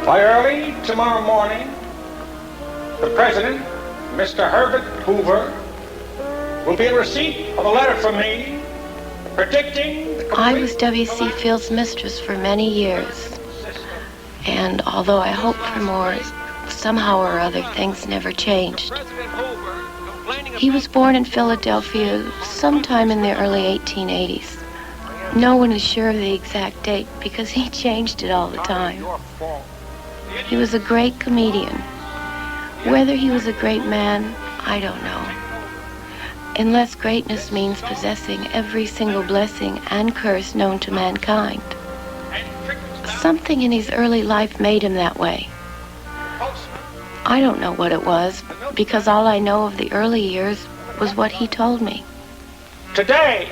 By early tomorrow morning, the President, Mr. Herbert Hoover, will be in receipt of a letter from me predicting the I was W.C. Field's mistress for many years. And although I hoped for more, somehow or other things never changed. He was born in Philadelphia sometime in the early 1880s. No one is sure of the exact date because he changed it all the time. He was a great comedian. Whether he was a great man, I don't know. Unless greatness means possessing every single blessing and curse known to mankind. Something in his early life made him that way. I don't know what it was, because all I know of the early years was what he told me. Today,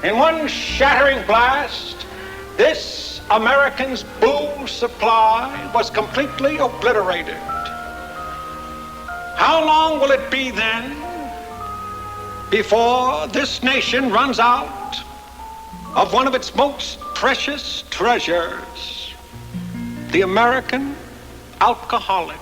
in one shattering blast, this American's booze supply was completely obliterated. How long will it be then before this nation runs out of one of its most precious treasures, the American alcoholic?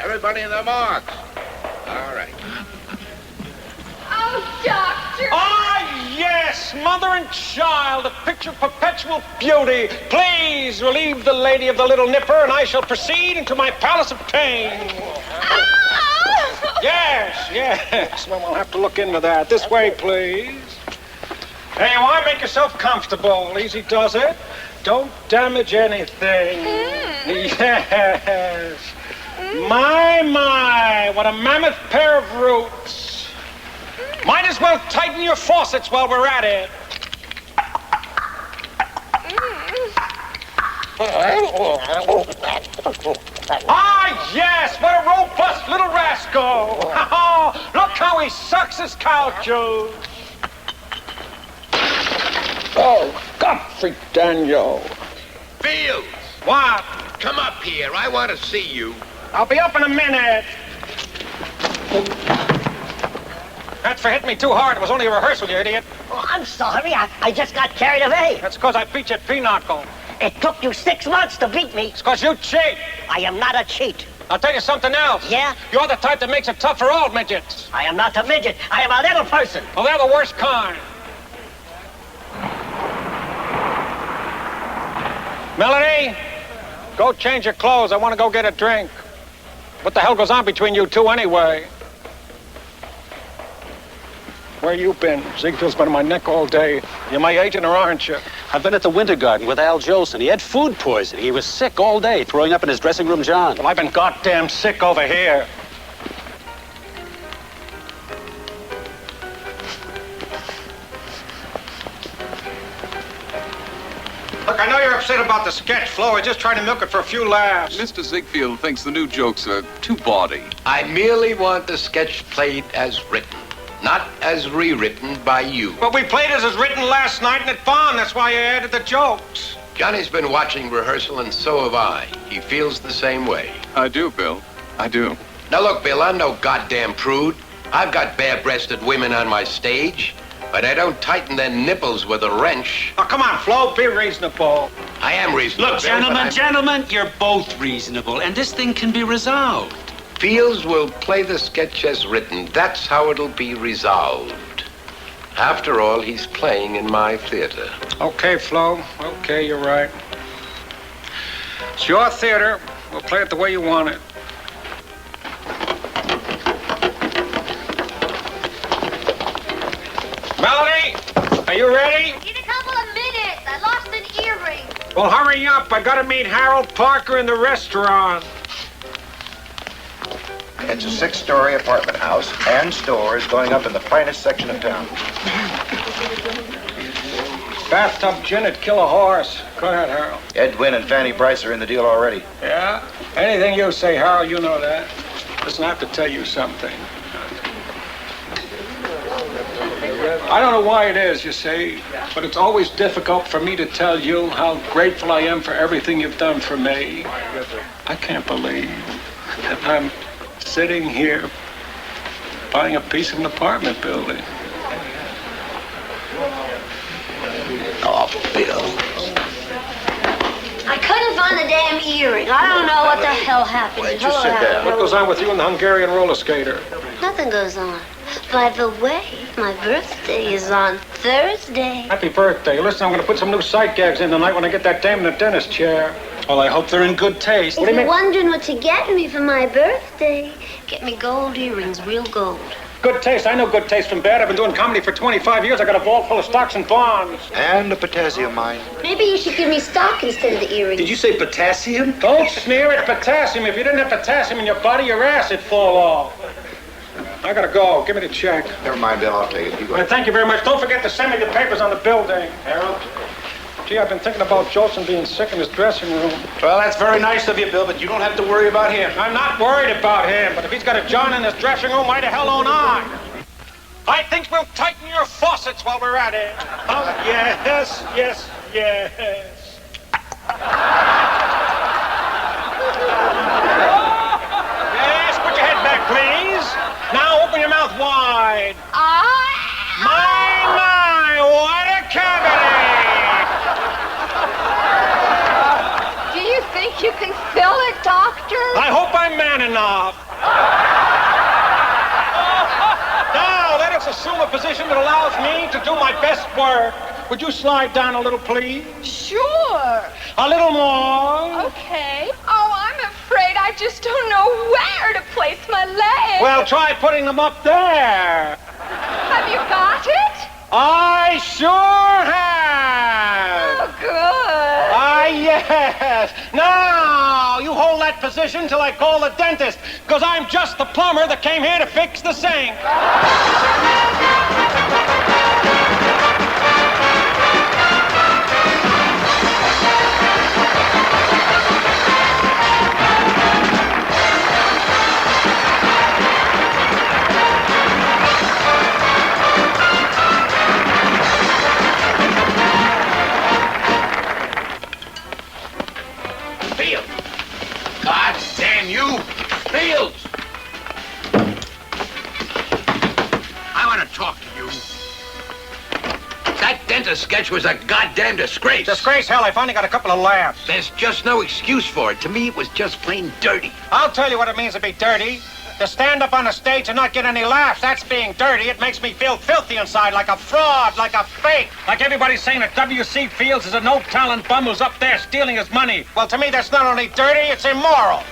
Everybody in the marks. All right. Oh, Doctor! Ah, yes! Mother and child, a picture of perpetual beauty. Please relieve the lady of the little nipper, and I shall proceed into my palace of pain. Yes. Well, we'll have to look into that. This way, please. Hey, you want to make yourself comfortable. Easy does it. Don't damage anything. Yes. My, what a mammoth pair of roots. Might as well tighten your faucets while we're at it. Ah, yes, what a robust little rascal. Look how he sucks his cow juice. Oh, Godfrey Daniel. Fields! What? Come up here. I want to see you. I'll be up in a minute. That's for hitting me too hard. It was only a rehearsal, you idiot. Oh, I'm sorry. I just got carried away. That's because I beat you at pinochle. It took you 6 months to beat me. It's because you cheat. I am not a cheat. I'll tell you something else. Yeah? You're the type that makes it tough for all midgets. I am not a midget. I am a little person. Well, they're the worst kind. Melanie, go change your clothes. I want to go get a drink. What the hell goes on between you two anyway? Where you been? Ziegfeld's been on my neck all day. You're my agent or aren't you? I've been at the Winter Garden with Al Jolson. He had food poisoning. He was sick all day, throwing up in his dressing room john. Well, I've been goddamn sick over here. Look, I know you're upset about the sketch, Flo. We're just trying to milk it for a few laughs. Mr. Ziegfeld thinks the new jokes are too bawdy. I merely want the sketch played as written, not as rewritten by you. But we played as written last night and it bombed. That's why I added the jokes. Johnny's been watching rehearsal, and so have I. He feels the same way. I do, Bill. I do. Now, look, Bill, I'm no goddamn prude. I've got bare-breasted women on my stage, but I don't tighten their nipples with a wrench. Oh, come on, Flo. Be reasonable. I am reasonable. Look, Bill, but gentlemen, you're both reasonable, and this thing can be resolved. Fields will play the sketch as written. That's how it'll be resolved. After all, he's playing in my theater. Okay, Flo. Okay, you're right. It's your theater. We'll play it the way you want it. Melanie, are you ready? In a couple of minutes. I lost an earring. Well, hurry up. I gotta meet Harold Parker in the restaurant. It's a 6-story apartment house and stores going up in the finest section of town. Bathtub gin would kill a horse. Go ahead, Harold. Edwin and Fanny Bryce are in the deal already. Yeah? Anything you say, Harold, you know that. Listen, I have to tell you something. I don't know why it is, you see, but it's always difficult for me to tell you how grateful I am for everything you've done for me. I can't believe that I'm sitting here buying a piece of an apartment building. Oh, Bill. I couldn't find the damn earring. I don't know what the hell happened. Why don't you sit down? What goes on with you and the Hungarian roller skater? Nothing goes on. By the way, my birthday is on Thursday. Happy birthday. Listen, I'm going to put some new sight gags in tonight when I get that dame in the dentist chair. Well, I hope they're in good taste. If you're wondering what to get me for my birthday, get me gold earrings, real gold. Good taste. I know good taste from bad. I've been doing comedy for 25 years. I got a vault full of stocks and bonds. And a potassium mine. Maybe you should give me stock instead of the earrings. Did you say potassium? Don't sneer at potassium. If you didn't have potassium in your body, your ass would fall off. I gotta go. Give me the check. Never mind, Bill. I'll take it. You go. And thank you very much. Don't forget to send me the papers on the building, Harold. Gee, I've been thinking about Jolson being sick in his dressing room. Well, that's very nice of you, Bill, but you don't have to worry about him. I'm not worried about him, but if he's got a John in his dressing room, why the hell don't I? I think we'll tighten your faucets while we're at it. Oh, yes, yes, yes. Yes, put your head back, please. Now open your mouth wide. My, what a cavity! Do you think you can fill it, Doctor? I hope I'm man enough. Now, let us assume a position that allows me to do my best work. Would you slide down a little, please? Sure. A little more. Okay. Oh, I'm afraid I just don't know where to place my legs. Well, try putting them up there. Have you got it? I sure have. Oh, good. Ah, yes. Now, you hold that position till I call the dentist, because I'm just the plumber that came here to fix the sink. Fields! God damn you! Fields! I want to talk to you. That dentist sketch was a goddamn disgrace. Disgrace, hell, I finally got a couple of laughs. There's just no excuse for it. To me, it was just plain dirty. I'll tell you what it means to be dirty. To stand up on a stage and not get any laughs, that's being dirty. It makes me feel filthy inside, like a fraud, like a fake. Like everybody's saying that W.C. Fields is a no-talent bum who's up there stealing his money. Well, to me, that's not only dirty, it's immoral.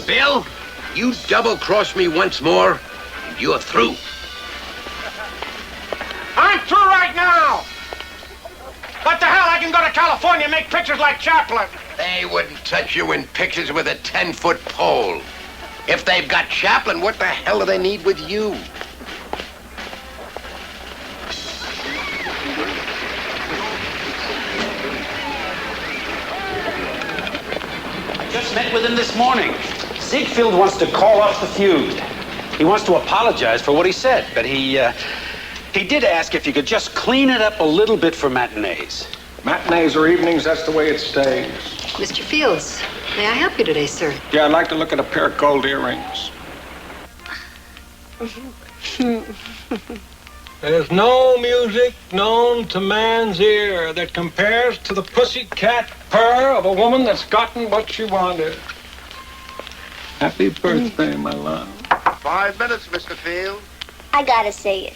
Bill, you double-cross me once more, and you're through. I'm through right now. What the hell? I can go to California and make pictures like Chaplin. They wouldn't touch you in pictures with a 10-foot pole. If they've got Chaplin, what the hell do they need with you? I just met with him this morning. Ziegfeld wants to call off the feud. He wants to apologize for what he said, but he did ask if you could just clean it up a little bit for matinees. Matinees or evenings, that's the way it stays. Mr. Fields, may I help you today, sir? Yeah, I'd like to look at a pair of gold earrings. There's no music known to man's ear that compares to the pussycat purr of a woman that's gotten what she wanted. Happy birthday, my love. 5 minutes, Mr. Fields. I gotta say it.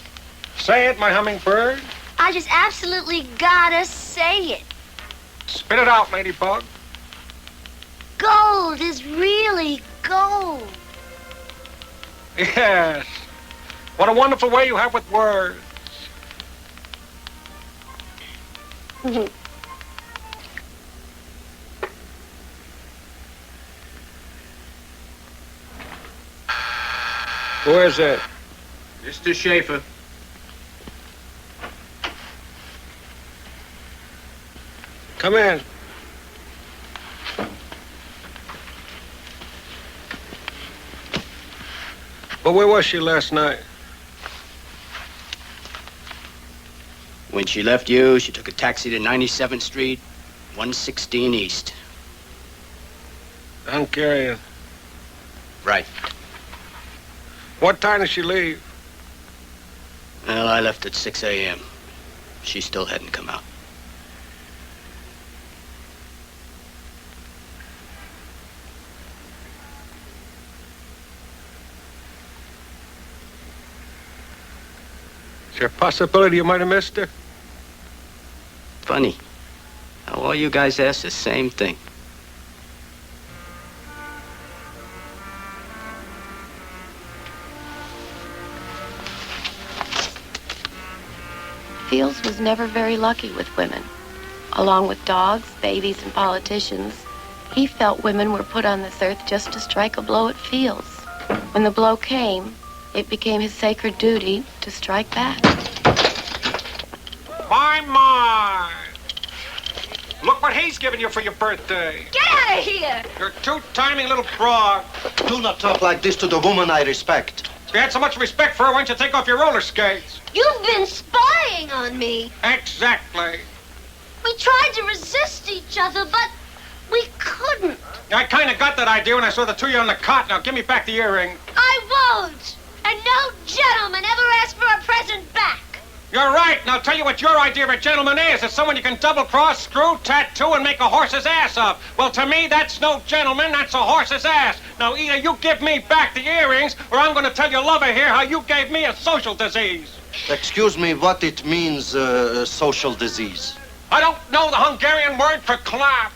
Say it, my hummingbird. I just absolutely gotta say it. Spit it out, ladybug. Gold is really gold. Yes. What a wonderful way you have with words. Who is it? Mr. Schaefer. Come in. Well, where was she last night? When she left you, she took a taxi to 97th Street, 116 East. Hungarian. Right. What time did she leave? Well, I left at 6 a.m. She still hadn't come out. Is there a possibility you might have missed her? Funny how all you guys ask the same thing. Fields was never very lucky with women. Along with dogs, babies, and politicians, he felt women were put on this earth just to strike a blow at Fields. When the blow came, it became his sacred duty to strike back. My! Look what he's giving you for your birthday. Get out of here! You're a two-timing little broad. Do not talk like this to the woman I respect. If you had so much respect for her, why don't you take off your roller skates? You've been spying on me. Exactly. We tried to resist each other, but we couldn't. I kind of got that idea when I saw the two of you on the cot. Now, give me back the earring. I won't. And no gentleman ever asked for a present back. You're right, and I'll tell you what your idea of a gentleman is. It's someone you can double-cross, screw, tattoo, and make a horse's ass of. Well, to me, that's no gentleman, that's a horse's ass. Now, either you give me back the earrings, or I'm going to tell your lover here how you gave me a social disease. Excuse me, what it means, social disease? I don't know the Hungarian word for clap.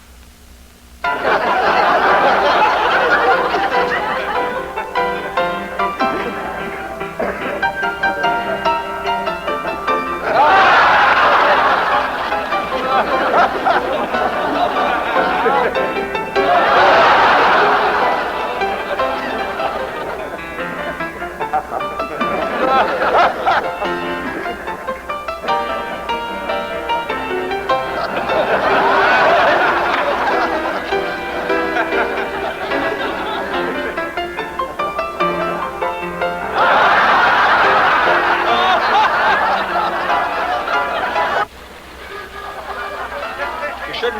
Ah!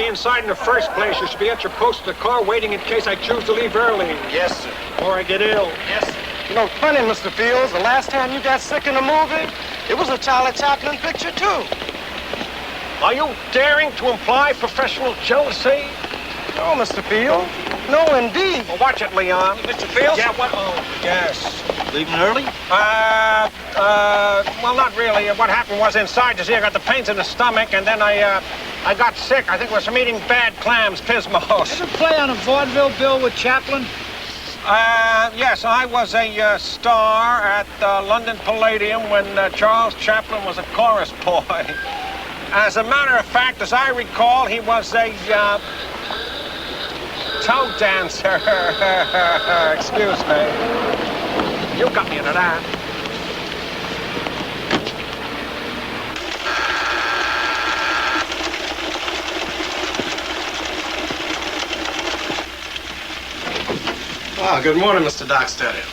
Inside in the first place. You should be at your post in the car waiting in case I choose to leave early. Yes, sir. Or I get ill. Yes, sir. You know, funny, Mr. Fields, the last time you got sick in a movie, it was a Charlie Chaplin picture, too. Are you daring to imply professional jealousy? No, Mr. Fields. No, indeed. Well, watch it, Leon. Mr. Fields? Yeah, what? Oh, yes. Leaving early? Well, not really. What happened was inside, you see, I got the pains in the stomach, and then I got sick. I think it was from eating bad clams, pismos. Did you play on a vaudeville bill with Chaplin? Yes, I was a star at the London Palladium when Charles Chaplin was a chorus boy. As a matter of fact, as I recall, he was a toe dancer. Excuse me. You got me into that. Oh, good morning, Mr. Docksteady.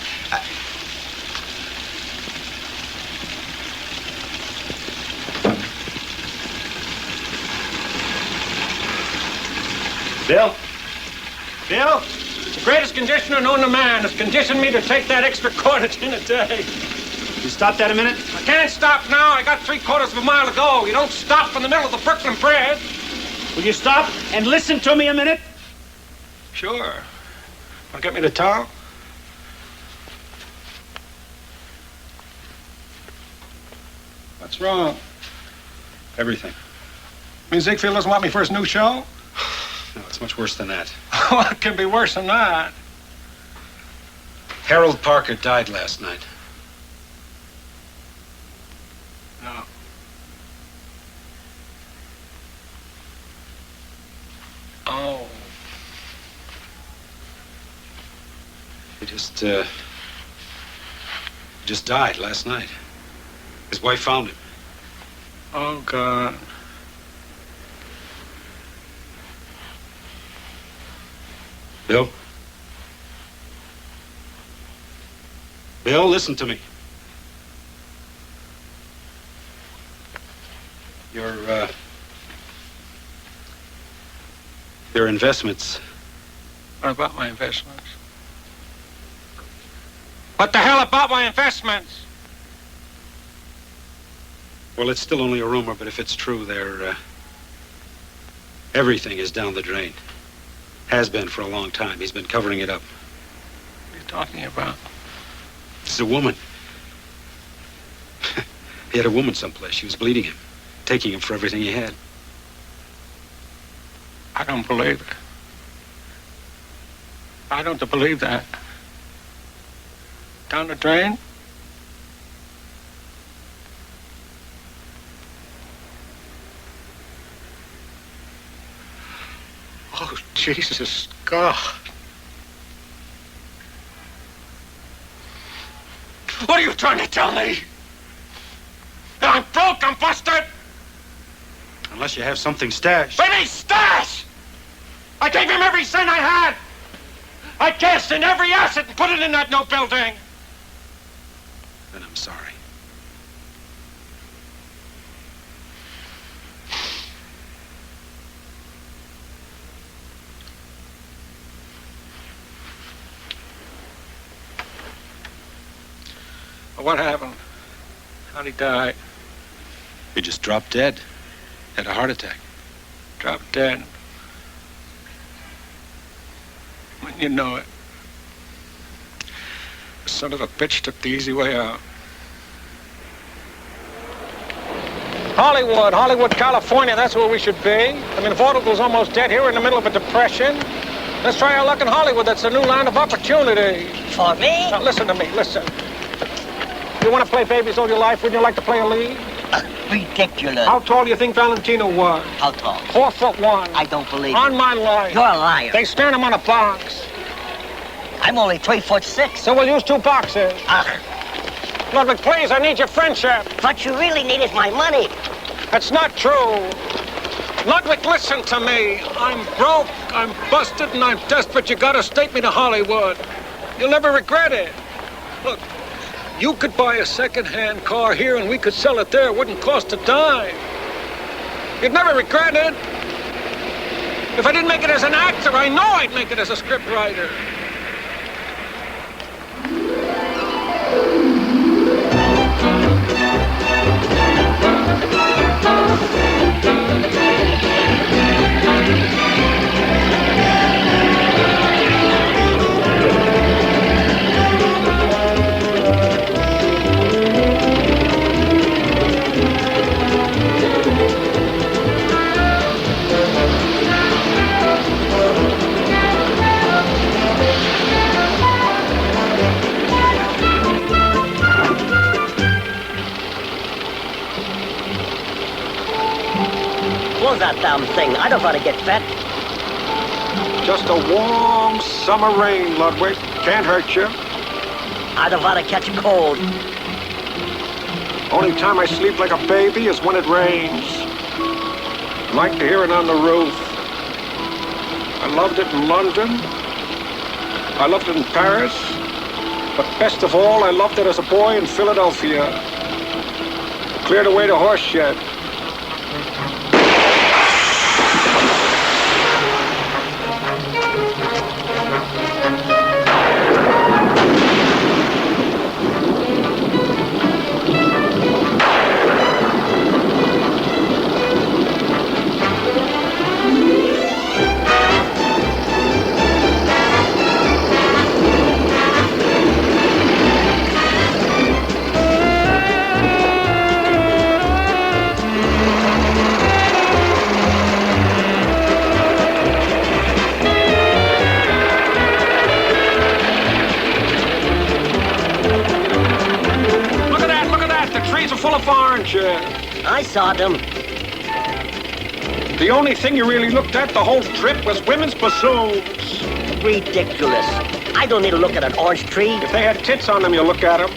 Bill? Bill? The greatest conditioner known to man has conditioned me to take that extra quarter in a day. You stop that a minute? I can't stop now. I got 3/4 of a mile to go. You don't stop in the middle of the Brooklyn Bridge. Will you stop and listen to me a minute? Sure. Want to get me the towel? What's wrong? Everything. I mean, Ziegfeld doesn't want me for his new show? No, it's much worse than that. What can be worse than that? Harold Parker died last night. No. Oh. He just died last night. His wife found him. Oh, God. Bill? Bill, listen to me. Your investments. What about my investments? What the hell about my investments? Well, it's still only a rumor, but if it's true, everything is down the drain. Has been for a long time. He's been covering it up. What are you talking about? It's a woman. He had a woman someplace. She was bleeding him, taking him for everything he had. I don't believe it. I don't believe that. Down the drain? Oh, Jesus God. What are you trying to tell me? That I'm broke, I'm busted? Unless you have something stashed. What do you mean, stash? I gave him every cent I had. I cashed in every asset and put it in that new building. Then I'm sorry. Well, what happened? How'd he die? He just dropped dead. Had a heart attack. Dropped dead. When you know it. The son of a bitch took the easy way out. Hollywood, California, that's where we should be. I mean, vaudeville's almost dead. Here we're in the middle of a depression. Let's try our luck in Hollywood. That's a new line of opportunity. For me? Now, listen to me, listen. You want to play babies all your life? Wouldn't you like to play a lead? Ridiculous. How tall do you think Valentino was? How tall? 4'1". I don't believe On it. my life. You're a liar. They stand him on a box. I'm only 3'6". So we'll use 2 boxes. Ludwig, please, I need your friendship. What you really need is my money. That's not true. Ludwig, listen to me. I'm broke, I'm busted, and I'm desperate. You gotta take me to Hollywood. You'll never regret it. Look, you could buy a second-hand car here and we could sell it there. It wouldn't cost a dime. You'd never regret it. If I didn't make it as an actor, I know I'd make it as a scriptwriter. Close that damn thing. I don't want to get fat. Just a warm summer rain, Ludwig. Can't hurt you. I don't want to catch a cold. Only time I sleep like a baby is when it rains. I like to hear it on the roof. I loved it in London. I loved it in Paris. But best of all, I loved it as a boy in Philadelphia. Cleared away the horse shed. I saw them. The only thing you really looked at the whole trip was women's bassoons. Ridiculous. I don't need to look at an orange tree. If they had tits on them, you look at them.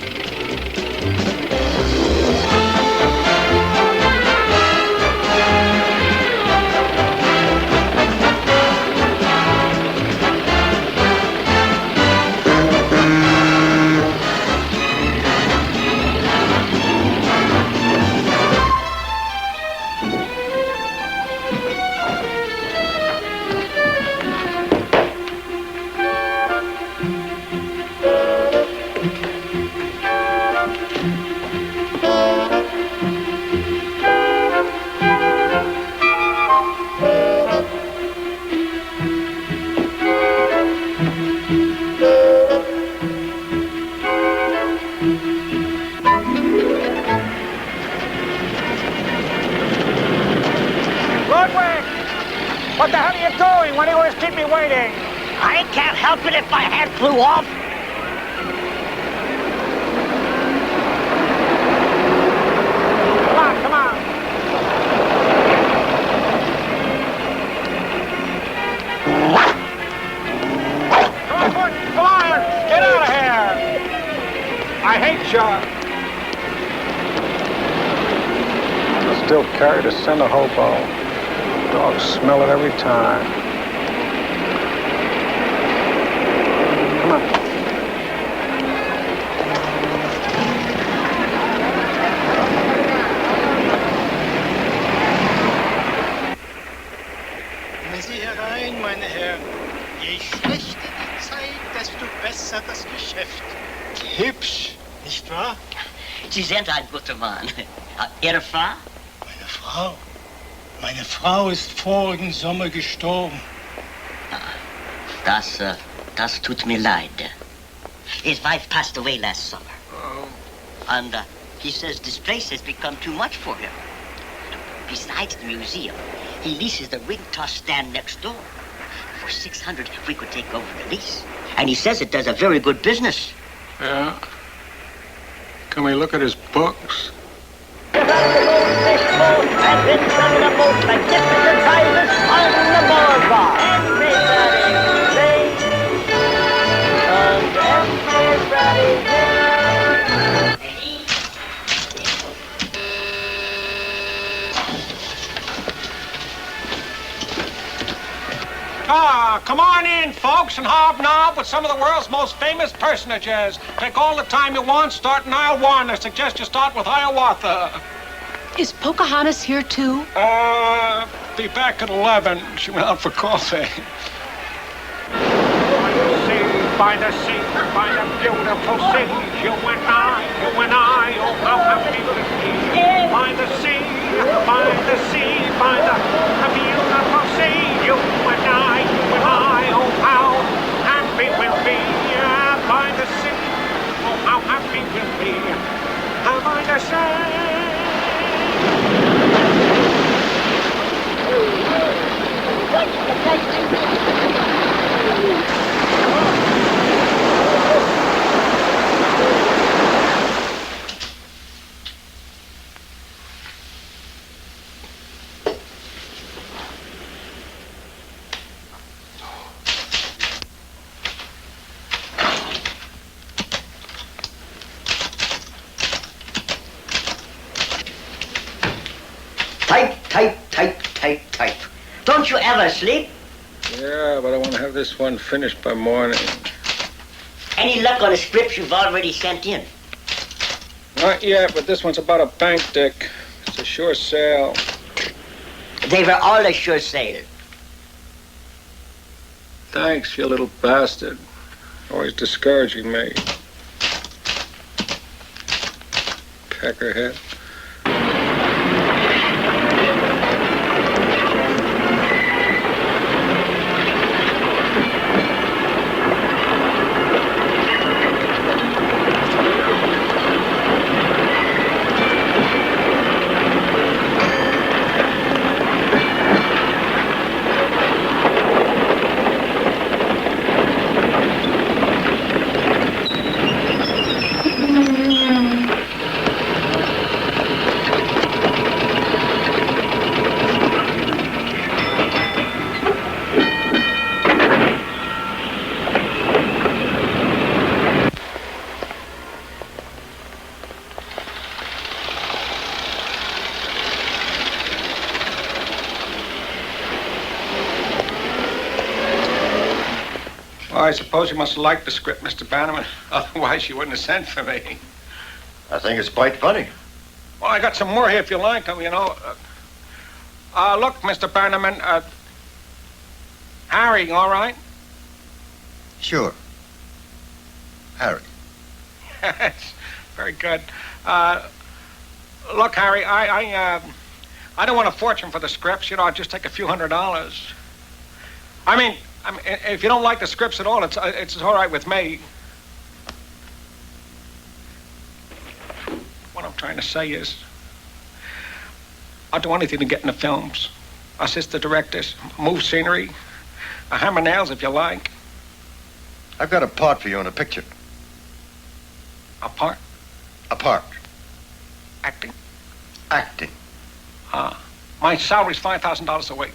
What the hell are you doing? Why do you always keep me waiting? I can't help it if my head flew off. Come on, come on. Come on, Bert, come on. Get out of here. I hate you. I still carry the scent of hobo. Dogs smell it every time. Come on. Kommen Sie herein, meine Herren. Je schlechter die Zeit, desto besser das Geschäft. Hübsch, nicht wahr? Sie sind ein guter Mann. Ihre Frau? Meine Frau? Meine Frau ist vorigen Sommer gestorben. Das tut mir leid. His wife passed away last summer. And he says this place has become too much for him. Besides the museum, he leases the ring toss stand next door. For $600, we could take over the lease. And he says it does a very good business. Yeah? Can we look at his books? developed the most fishbowl and been serving the most magnificent prizes on the boardwalk. Everybody sing, 'cause everybody's in. Come on in, folks, and hobnob with some of the world's most famous personages. Take all the time you want, start in aisle 1. I suggest you start with Hiawatha. Is Pocahontas here, too? Be back at 11. She went out for coffee. By the sea, by the beautiful sea, you and I, oh, how happy we'll be. By the sea, by the sea, by the beautiful sea, you and I, oh, how happy we'll be. By the sea, oh, how happy we'll be. By the sea. Type. Don't you ever sleep? Yeah, but I want to have this one finished by morning. Any luck on the scripts you've already sent in? Not yet, but this one's about a bank, Dick. It's a sure sale. They were all a sure sale. Thanks, you little bastard. Always discouraging me. Peckerhead. I suppose you must like the script, Mr. Bannerman. Otherwise, you wouldn't have sent for me. I think it's quite funny. Well, I got some more here if you like them, you know. Look, Mr. Bannerman, Harry, all right? Sure. Harry. Yes, very good. Look, Harry, I don't want a fortune for the scripts. You know, I'll just take a few $100s. I mean, if you don't like the scripts at all, it's all right with me. What I'm trying to say is, I'll do anything to get in the films. Assist the directors, move scenery, hammer nails if you like. I've got a part for you in a picture. A part? A part. Acting? Acting. My salary's $5,000 a week.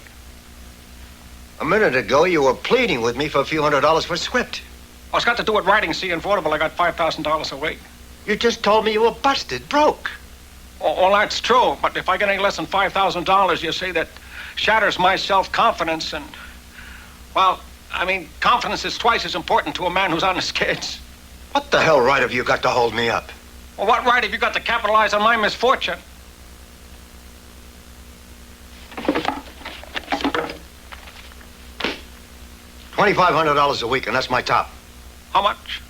A minute ago, you were pleading with me for a few $100s for a script. Well, it's got to do with writing. See, in vaudeville, I got $5,000 a week. You just told me you were busted, broke. Well, that's true. But if I get any less than $5,000, you see, that shatters my self-confidence. And, well, I mean, confidence is twice as important to a man who's on his kids. What the hell right have you got to hold me up? Well, what right have you got to capitalize on my misfortune? $2,500 a week, and that's my top. How much?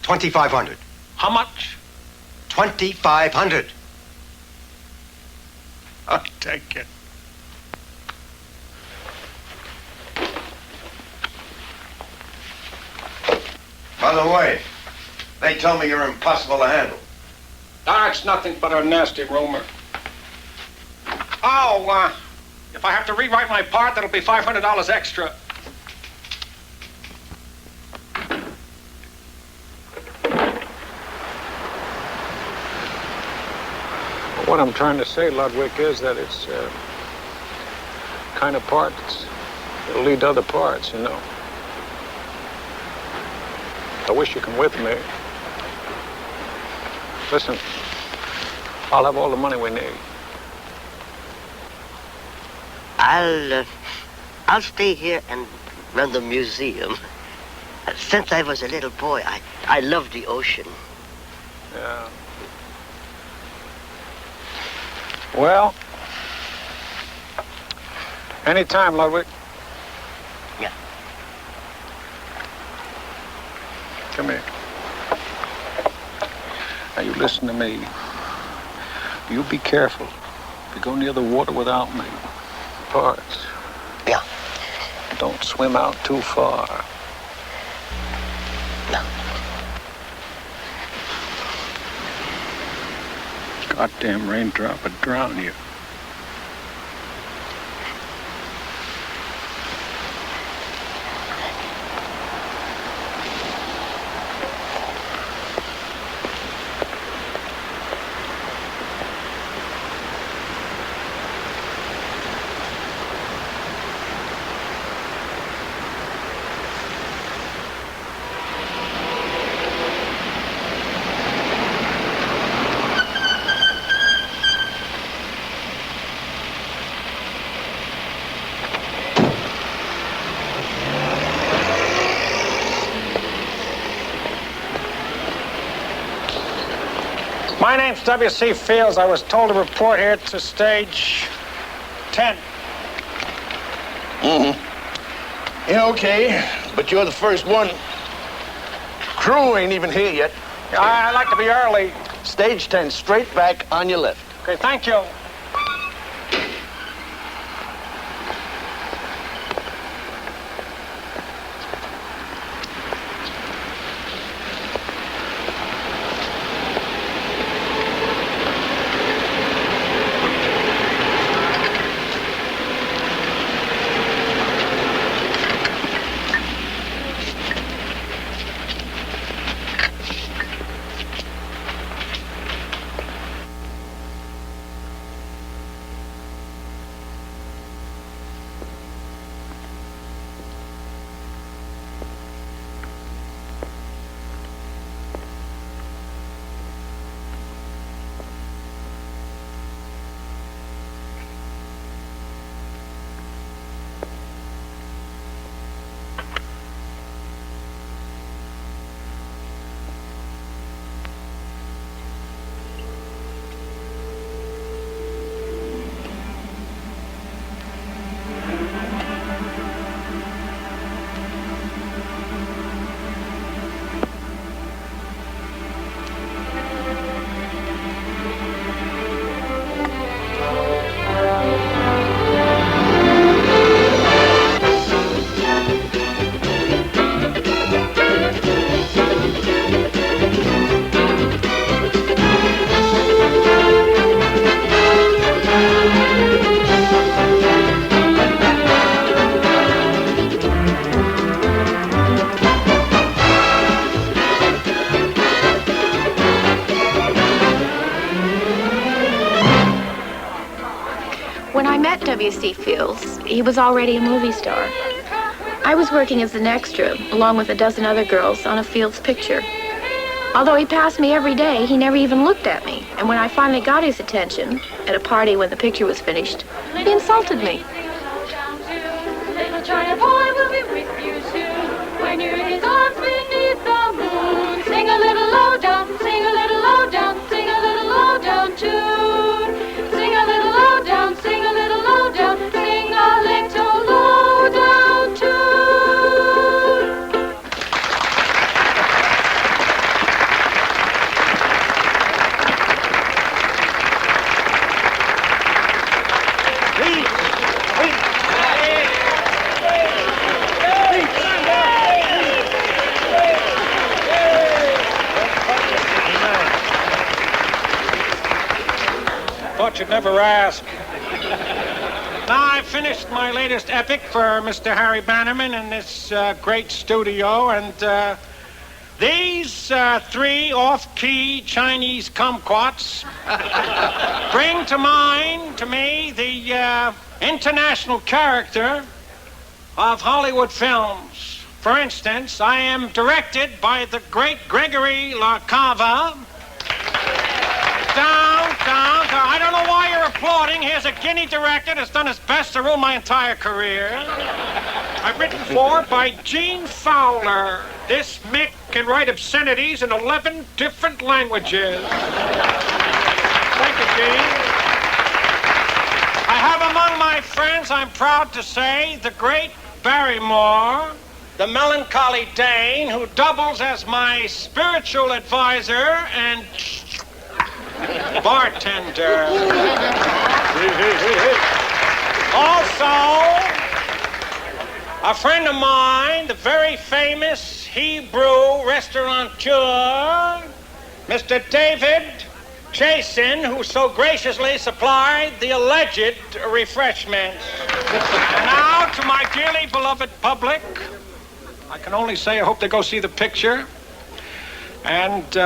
$2,500. How much? $2,500. I'll take it. By the way, they tell me you're impossible to handle. That's nothing but a nasty rumor. Oh, if I have to rewrite my part, that'll be $500 extra. What I'm trying to say, Ludwig, is that it's kind of parts that'll lead to other parts, you know. I wish you come with me. Listen, I'll have all the money we need. I'll stay here and run the museum. Since I was a little boy, I loved the ocean. Yeah. Well, anytime, Ludwig. Yeah. Come here. Now, you listen to me. You be careful. If you go near the water without me, parts. Yeah. Don't swim out too far. No. Goddamn raindrop would drown you. My name's W.C. Fields. I was told to report here to stage 10. Mm-hmm. Yeah, okay, but you're the first one. Crew ain't even here yet. I like to be early. Stage 10, straight back on your left. Okay, thank you. W.C. Fields. He was already a movie star. I was working as an extra, along with a dozen other girls, on a Fields picture. Although he passed me every day, he never even looked at me. And when I finally got his attention, at a party when the picture was finished, he insulted me. Little China boy will be with you soon. When you're in his arms beneath the moon, sing a little low down, sing a little low down, sing a little low down tune. Sing a little low down, sing a little low down, sing a little low down tune. Thought you'd never ask. Now, I finished my latest epic for Mr. Harry Bannerman in this great studio, and These three off-key Chinese kumquats bring to me the international character of Hollywood films. For instance, I am directed by the great Gregory LaCava. Down. I don't know why you're applauding. Here's a Guinea director that's done his best to ruin my entire career. I'm written for by Gene Fowler. This Mick can write obscenities in 11 different languages. Thank you, Gene. I have among my friends, I'm proud to say, the great Barrymore, the melancholy Dane, who doubles as my spiritual advisor and bartender. Also, a friend of mine, the very famous Hebrew restaurateur, Mr. David Jason, who so graciously supplied the alleged refreshments. And now, to my dearly beloved public, I can only say I hope they go see the picture. And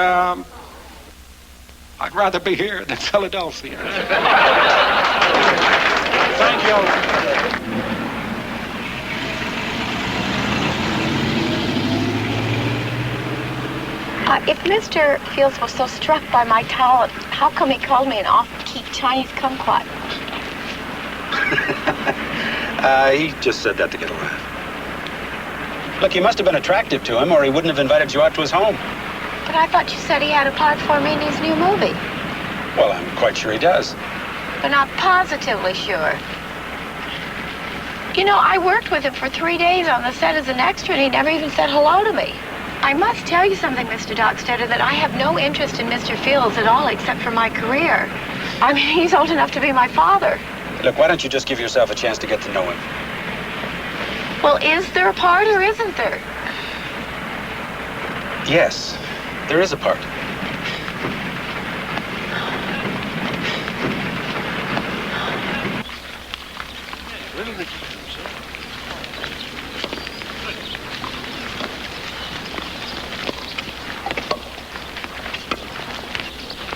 I'd rather be here than Philadelphia. Thank you. If Mr. Fields was so struck by my talent, how come he called me an off-key Chinese kumquat? He just said that to get a laugh. Look, you must have been attractive to him, or he wouldn't have invited you out to his home. But I thought you said he had a part for me in his new movie. Well, I'm quite sure he does. But not positively sure. You know, I worked with him for 3 days on the set as an extra, and he never even said hello to me. I must tell you something, Mr. Dockstetter, that I have no interest in Mr. Fields at all except for my career. I mean, he's old enough to be my father. Look, why don't you just give yourself a chance to get to know him? Well, is there a part or isn't there? Yes, there is a part.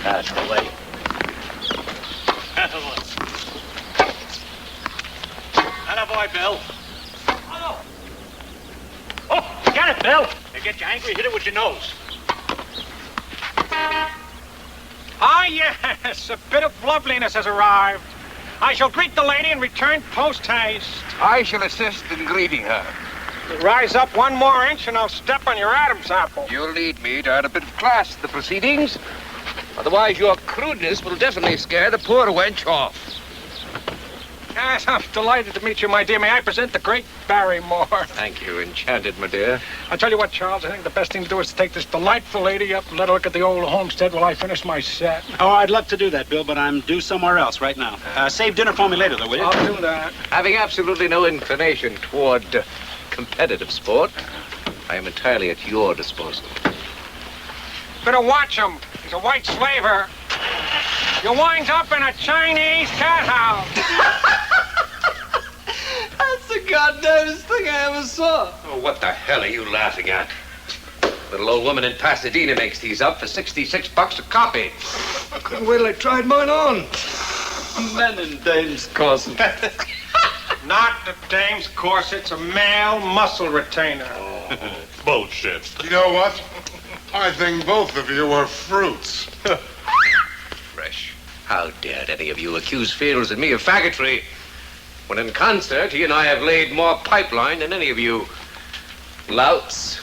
That's the way. Attaboy, Bill. Oh, get it, Bill. You get you angry, hit it with your nose. Ah, yes, a bit of loveliness has arrived. I shall greet the lady and return post-haste. I shall assist in greeting her. Rise up 1 more inch and I'll step on your Adam's apple. You'll lead me to add a bit of class to the proceedings. Otherwise, your crudeness will definitely scare the poor wench off. Yes, I'm delighted to meet you, my dear. May I present the great Barrymore? Thank you. Enchanted, my dear. I'll tell you what, Charles, I think the best thing to do is to take this delightful lady up and let her look at the old homestead while I finish my set. Oh, I'd love to do that, Bill, but I'm due somewhere else right now. Save dinner for me later, though, will you? I'll do that. Having absolutely no inclination toward competitive sport, I am entirely at your disposal. Better watch him. He's a white slaver. You wind up in a Chinese cat house. That's the goddamnest thing I ever saw. Oh, what the hell are you laughing at? Little old woman in Pasadena makes these up for $66 a copy. I couldn't wait till I tried mine on. Men in dames' corsets. Not the dame's corset's a male muscle retainer. Oh, bullshit. You know what? I think both of you are fruits. Fresh. How dared any of you accuse Fields and me of faggotry, when in concert he and I have laid more pipeline than any of you louts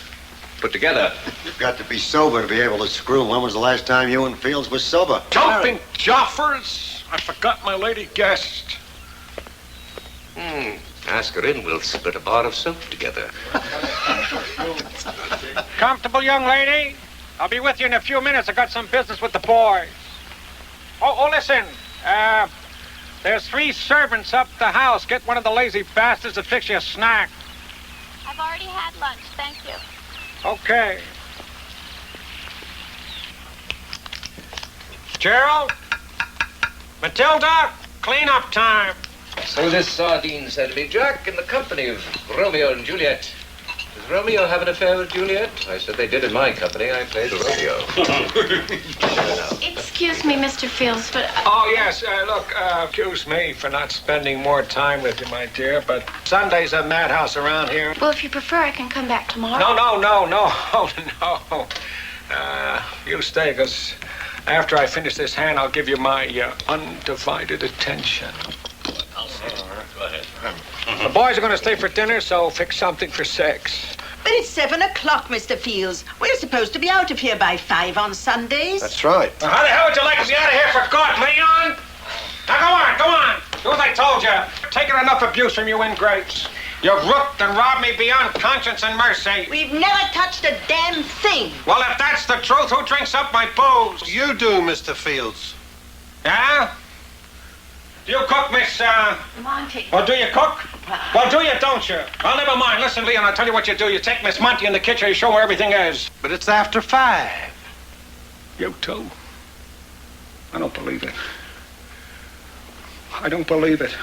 put together. You've got to be sober to be able to screw. When was the last time you and Fields was sober? Jumping joffers! I forgot my lady guest. Ask her in, we'll split a bar of soap together. Comfortable, young lady? I'll be with you in a few minutes. I got some business with the boys. Oh, listen. There's 3 servants up the house. Get one of the lazy bastards to fix you a snack. I've already had lunch, thank you. Okay. Gerald? Matilda? Clean-up time. So this sardine said to me, Jack, in the company of Romeo and Juliet, is Romeo have an affair with Juliet? I said they did in my company. I played Romeo. Excuse me, Mr. Fields, but... Oh, yes. Look, excuse me for not spending more time with you, my dear, but Sunday's a madhouse around here. Well, if you prefer, I can come back tomorrow. No. You stay, because after I finish this hand, I'll give you my undivided attention. Go ahead. The boys are going to stay for dinner, so fix something for 6. But it's 7 o'clock, Mr. Fields. We're supposed to be out of here by 5 on Sundays. That's right. Now, how the hell would you like us out of here for good, Leon? Now, go on. Do as I told you. Taking enough abuse from you ingrates. You've rooked and robbed me beyond conscience and mercy. We've never touched a damn thing. Well, if that's the truth, who drinks up my booze? You do, Mr. Fields. Yeah? Do you cook, Miss, Monty. Or do you cook? Well, do you, don't you? Well, never mind. Listen, Leon, I'll tell you what you do. You take Miss Monty in the kitchen, you show her everything is. But it's after 5. You too? I don't believe it. I don't believe it.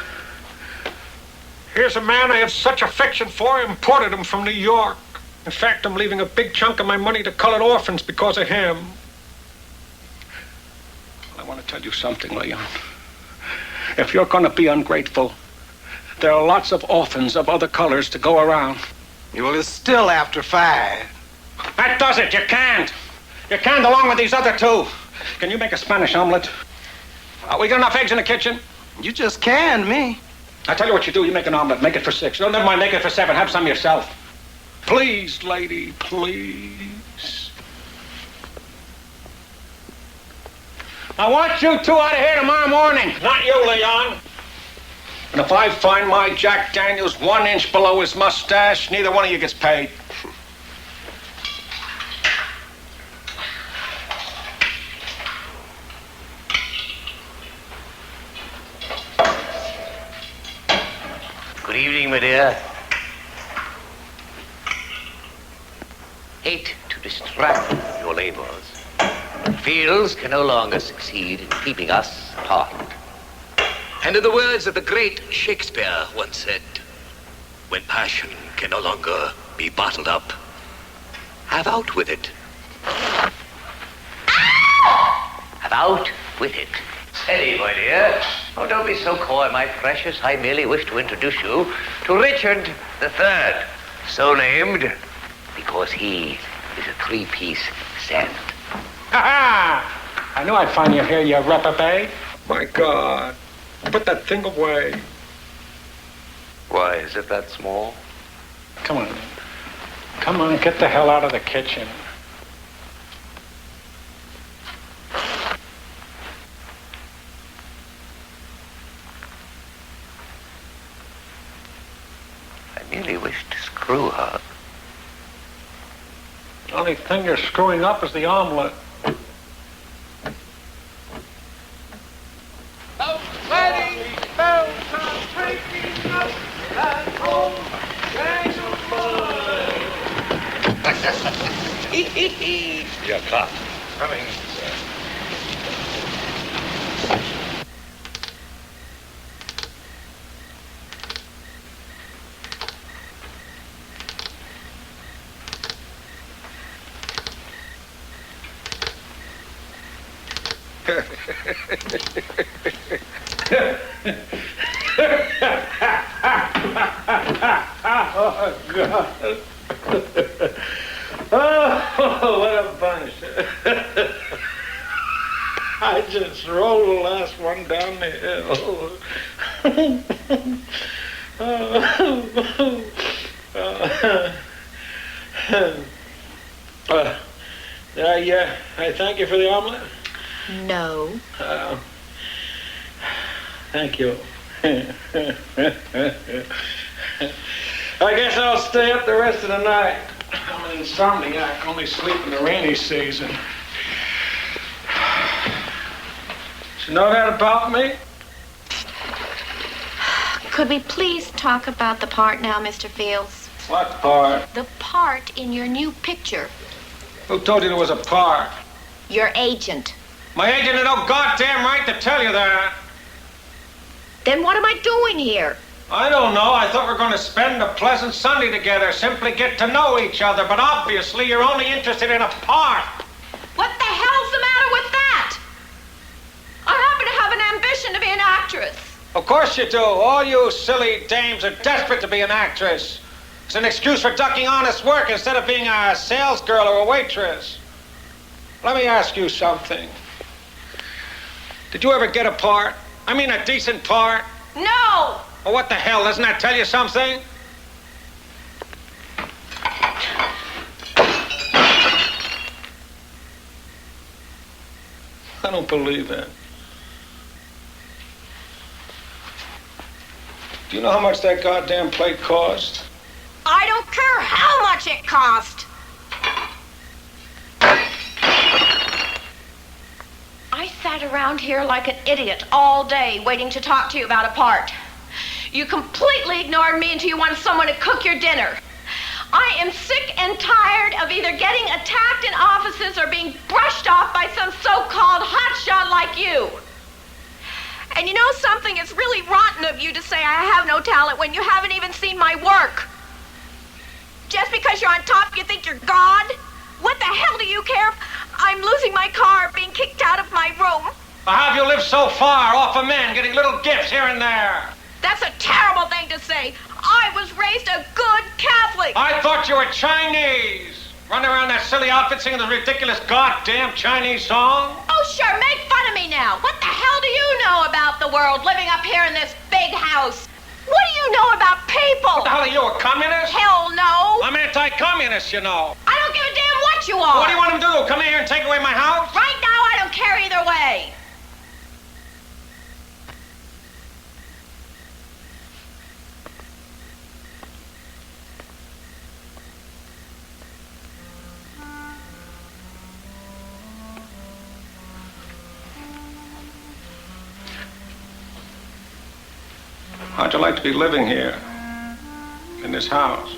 Here's a man I have such affection for. I imported him from New York. In fact, I'm leaving a big chunk of my money to colored orphans because of him. Well, I want to tell you something, Leon. If you're going to be ungrateful, there are lots of orphans of other colors to go around. Well, it's still after 5. That does it. You can't. You can't along with these other 2. Can you make a Spanish omelet? We got enough eggs in the kitchen? You just canned me. I tell you what you do. You make an omelet. Make it for 6. No, never mind. Make it for 7. Have some yourself. Please, lady, please. I want you 2 out of here tomorrow morning. Not you, Leon. And if I find my Jack Daniels 1 inch below his mustache, neither one of you gets paid. Good evening, my dear. Hate to distract your labors. Fields can no longer succeed in keeping us apart. And in the words of the great Shakespeare once said, when passion can no longer be bottled up, have out with it. Have out with it. Steady, my dear. Oh, don't be so coy, my precious. I merely wish to introduce you to Richard III, so named because he is a 3-piece set. Ha-ha! I knew I'd find you here, you reprobate. My God. Put that thing away. Why, is it that small? Come on. Come on, get the hell out of the kitchen. I merely wish to screw her. The only thing you're screwing up is the omelet. Your clock. Coming. Oh, God. Oh, what a bunch. I just rolled the last one down the hill. I thank you for the omelet. No. Thank you. I guess I'll stay up the rest of the night. I'm an insomniac, only sleep in the rainy season. You know that about me? Could we please talk about the part now, Mr. Fields? What part? The part in your new picture. Who told you there was a part? Your agent. My agent had no goddamn right to tell you that. Then what am I doing here? I don't know. I thought we were going to spend a pleasant Sunday together, simply get to know each other, but obviously you're only interested in a part. What the hell's the matter with that? I happen to have an ambition to be an actress. Of course you do. All you silly dames are desperate to be an actress. It's an excuse for ducking honest work instead of being a sales girl or a waitress. Let me ask you something. Did you ever get a part? I mean a decent part? No! Well, what the hell? Doesn't that tell you something? I don't believe that. Do you know how much that goddamn plate cost? I don't care how much it cost. I sat around here like an idiot all day waiting to talk to you about a part. You completely ignored me until you wanted someone to cook your dinner. I am sick and tired of either getting attacked in offices or being brushed off by some so-called hotshot like you. And you know something? It's really rotten of you to say I have no talent when you haven't even seen my work. Just because you're on top, you think you're God? What the hell do you care if I'm losing my car, being kicked out of my room? How have you lived so far off of men, getting little gifts here and there? That's a terrible thing to say. I was raised a good Catholic. I thought you were Chinese. Running around that silly outfit singing the ridiculous goddamn Chinese song. Oh, sure, make fun of me now. What the hell do you know about the world living up here in this big house? What do you know about people? What the hell are you, a communist? Hell no. I'm anti-communist, you know. I don't give a damn what you are. What do you want him to do? Come here and take away my house? Right now, I don't care either way. How'd you like to be living here, in this house?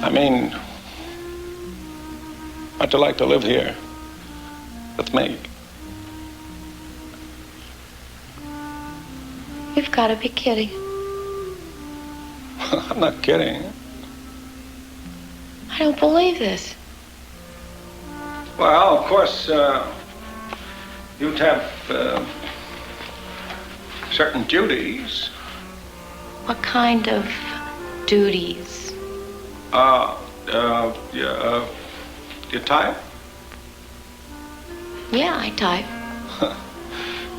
I mean, how'd you like to live here with me? You've got to be kidding. I'm not kidding. I don't believe this. Well, of course, you'd have certain duties. What kind of duties? You type? Yeah, I type.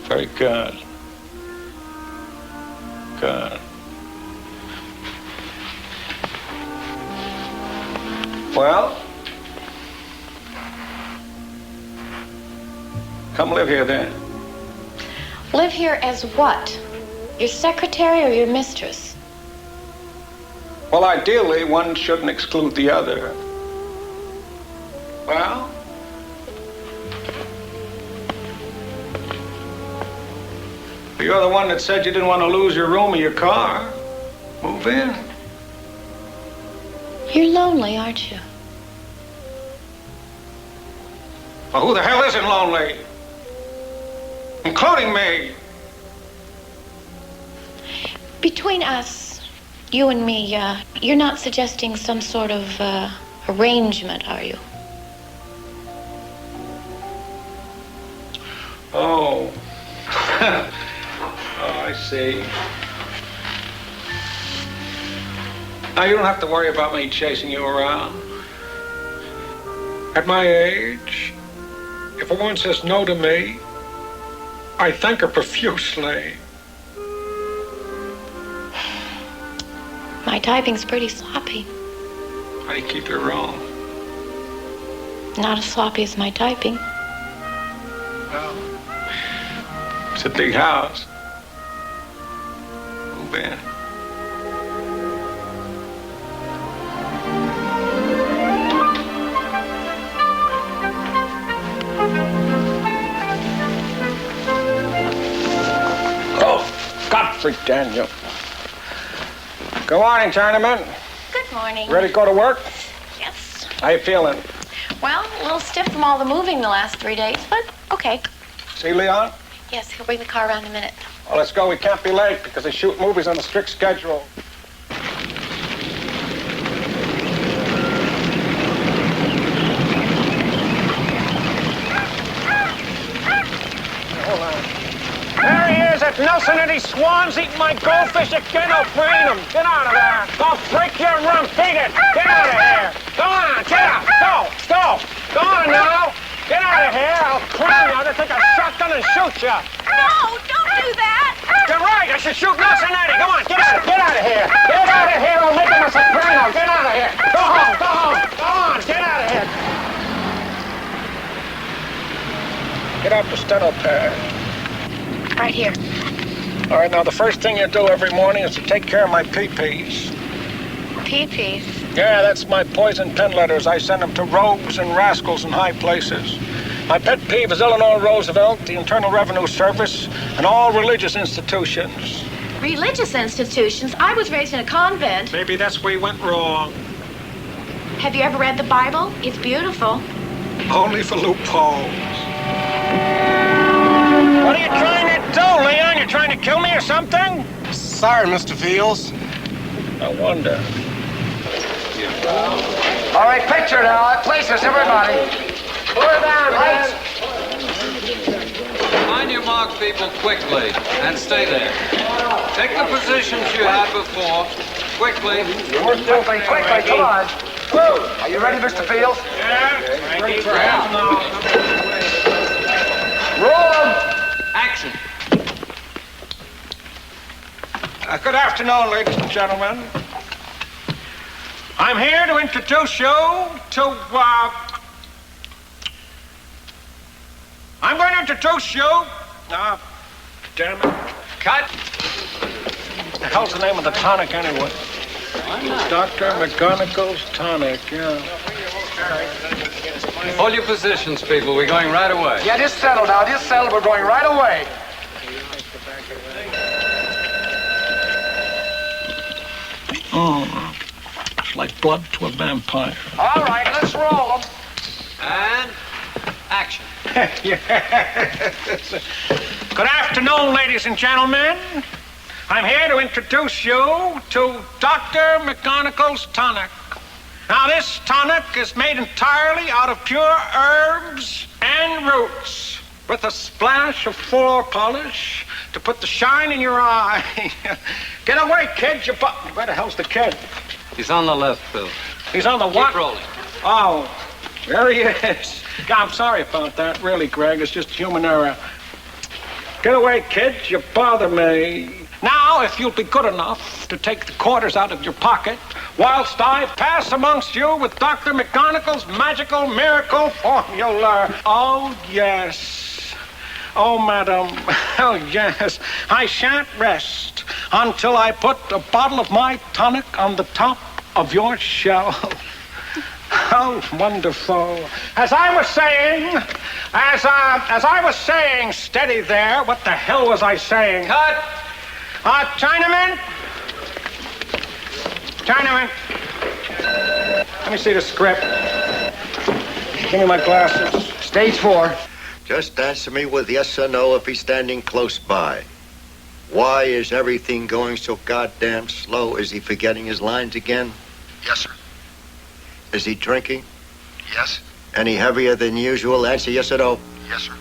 Very good. Good. Well, come live here then. Live here as what? Your secretary or your mistress? Well, ideally, one shouldn't exclude the other. Well? You're the one that said you didn't want to lose your room or your car. Move in. You're lonely, aren't you? Well, who the hell isn't lonely? Including me. Between us, you and me, you're not suggesting some sort of arrangement, are you? Oh. Oh, I see. Now, you don't have to worry about me chasing you around. At my age, if a woman says no to me, I thank her profusely. My typing's pretty sloppy. How do you keep it wrong? Not as sloppy as my typing. Well, it's a big house. Move in. Oh, Godfrey Daniel. Good morning, Chinaman. Good morning. Ready to go to work? Yes. How you feeling? Well, a little stiff from all the moving the last 3 days, but Okay. See, Leon? Yes, he'll bring the car around in a minute. Well, let's go. We can't be late because they shoot movies on a strict schedule. There he is at Nelson and his swans eating my goldfish again. I'll brain him. Get out of there. I'll break your rump. Beat it. Get out of here. Go on. Get up. Go. Go on now. Get out of here. I'll clean you. I'll take a shotgun and shoot you. No, don't do that. You're right. I should shoot Nelson and Eddie. Come on. Get out of here. Get out of here. I'll make him a soprano. Get out of here. Go home. Go on. Get out of here. Get out the steno pad. Right here. All right, now the first thing you do every morning is to take care of my pee-pees. Pee-pees? Yeah, that's my poison pen letters. I send them to rogues and rascals in high places. My pet peeve is Eleanor Roosevelt, the Internal Revenue Service, and all religious institutions. Religious institutions? I was raised in a convent. Maybe that's where you went wrong. Have you ever read the Bible? It's beautiful. Only for loopholes. What are you trying to do, Leon? You trying to kill me or something? Sorry, Mr. Fields. I wonder. All right, picture now. Places, everybody. Pull her down, Lights. Find your mark, people, quickly, and stay there. Take the positions you had before. Quickly. Quickly, come on. Are you ready, Mr. Fields? Yeah. Roll them. Action. Good afternoon, ladies and gentlemen. I'm here to introduce you to, I'm going to introduce you, damn it. Cut. What the hell's the name of the tonic anyway? Dr. McGonagall's tonic, yeah. Hold your positions, people. We're going right away. Yeah, just settle now. Just settle. We're going right away. It's like blood to a vampire. All right, let's roll them. And action. Yes. Good afternoon, ladies and gentlemen. I'm here to introduce you to Dr. McGonagall's tonic. Now, this tonic is made entirely out of pure herbs and roots, with a splash of floor polish to put the shine in your eye. Get away, kid. Where the hell's the kid? He's on the left, Bill. He's on the what? Keep rolling. Oh, there he is. Yeah, I'm sorry about that, really, Greg. It's just human error. Get away, kid. You bother me. Now, if you'll be good enough to take the quarters out of your pocket, whilst I pass amongst you with Dr. McGonagall's magical miracle formula. Oh, yes. Oh, madam. Oh, yes. I shan't rest until I put a bottle of my tonic on the top of your shelf. How wonderful. As I was saying, steady there. What the hell was I saying? Cut. Chinaman? Chinaman. Let me see the script. Give me my glasses. Stage 4. Just answer me with yes or no if he's standing close by. Why is everything going so goddamn slow? Is he forgetting his lines again? Yes, sir. Is he drinking? Yes. Any heavier than usual? Answer yes or no. Yes, sir.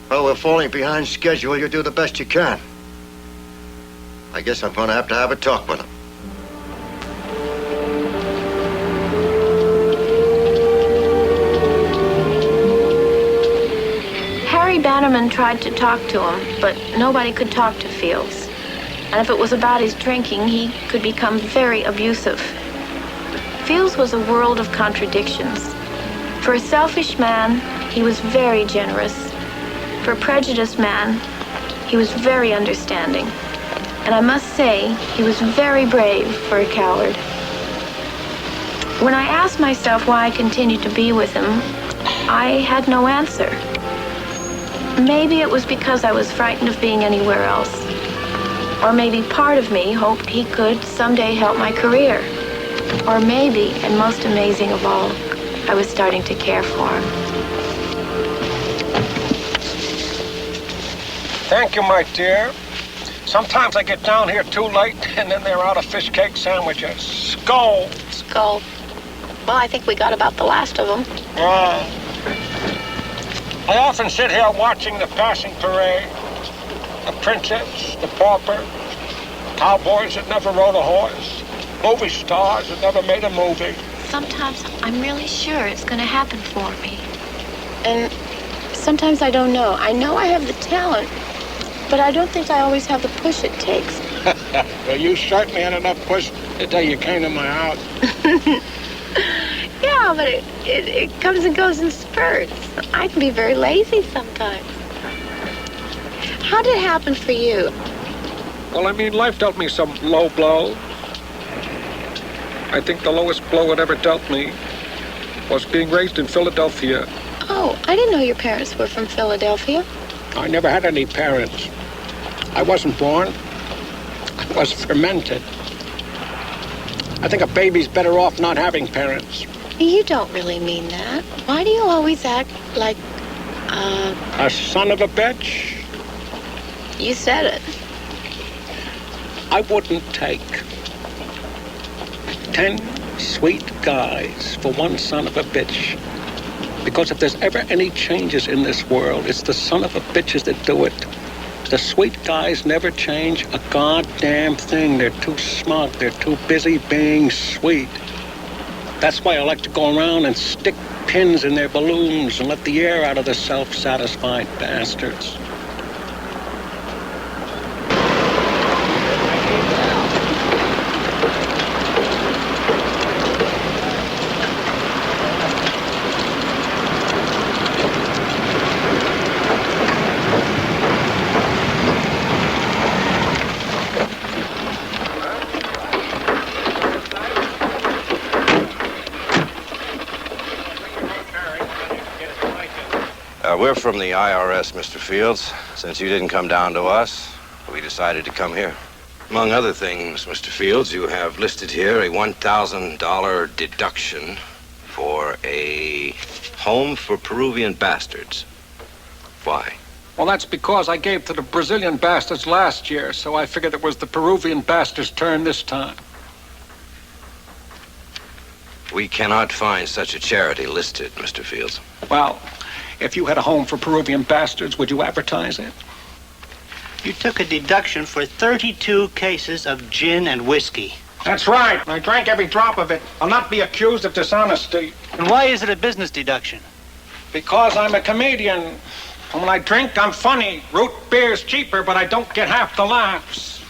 Well, we're falling behind schedule. You do the best you can. I guess I'm going to have a talk with him. Harry Bannerman tried to talk to him, but nobody could talk to Fields. And if it was about his drinking, he could become very abusive. Fields was a world of contradictions. For a selfish man, he was very generous. For a prejudiced man, he was very understanding. And I must say, he was very brave for a coward. When I asked myself why I continued to be with him, I had no answer. Maybe it was because I was frightened of being anywhere else. Or maybe part of me hoped he could someday help my career. Or maybe, and most amazing of all, I was starting to care for him. Thank you, my dear. Sometimes I get down here too late, and then they're out of fish cake sandwiches. Skull. Skull. Well, I think we got about the last of them. I often sit here watching the passing parade. The princess, the pauper, cowboys that never rode a horse, movie stars that never made a movie. Sometimes I'm really sure it's going to happen for me. And sometimes I don't know. I know I have the talent, but I don't think I always have the push it takes. Well, you certainly had enough push the day you came to my house. Yeah, but it comes and goes in spurts. I can be very lazy sometimes. How did it happen for you? Well, I mean, life dealt me some low blows. I think the lowest blow it ever dealt me was being raised in Philadelphia. Oh, I didn't know your parents were from Philadelphia. I never had any parents. I wasn't born. I was fermented. I think a baby's better off not having parents. You don't really mean that. Why do you always act like, A son of a bitch? You said it. I wouldn't take 10 sweet guys for one son of a bitch. Because if there's ever any changes in this world, it's the son of a bitches that do it. The sweet guys never change a goddamn thing. They're too smug. They're too busy being sweet. That's why I like to go around and stick pins in their balloons and let the air out of the self-satisfied bastards. We're from the IRS, Mr. Fields. Since you didn't come down to us, we decided to come here. Among other things, Mr. Fields, you have listed here a $1,000 deduction for a home for Peruvian bastards. Why? Well, that's because I gave to the Brazilian bastards last year, so I figured it was the Peruvian bastards' turn this time. We cannot find such a charity listed, Mr. Fields. Well, if you had a home for Peruvian bastards, would you advertise it? You took a deduction for 32 cases of gin and whiskey. That's right. I drank every drop of it. I'll not be accused of dishonesty. And why is it a business deduction? Because I'm a comedian. And when I drink, I'm funny. Root beer's cheaper, but I don't get half the laughs.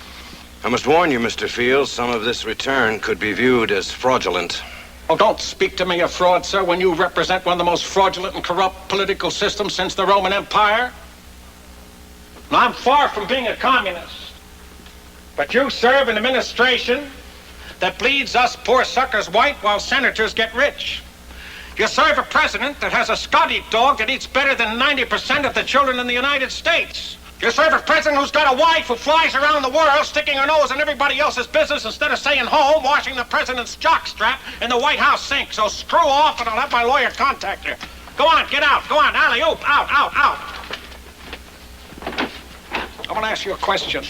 I must warn you, Mr. Fields, some of this return could be viewed as fraudulent. Oh, don't speak to me of fraud, sir, when you represent one of the most fraudulent and corrupt political systems since the Roman Empire. Now, I'm far from being a communist. But you serve an administration that bleeds us poor suckers white while senators get rich. You serve a president that has a Scotty dog that eats better than 90% of the children in the United States. You serve a president who's got a wife who flies around the world sticking her nose in everybody else's business instead of staying home washing the president's jockstrap in the White House sink. So screw off and I'll have my lawyer contact you. Go on, get out. Go on, alley-oop, out. I want to ask you a question.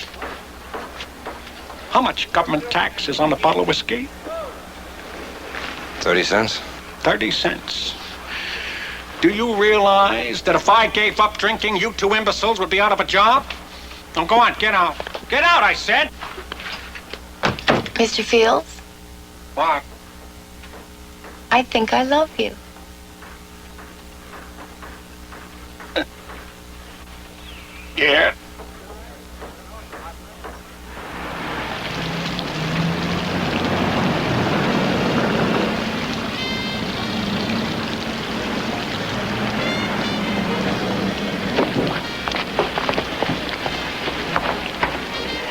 How much government tax is on a bottle of whiskey? 30 cents? 30 cents. Do you realize that if I gave up drinking, you two imbeciles would be out of a job? Now go on, get out. Get out, I said. Mr. Fields? What? I think I love you. Yeah.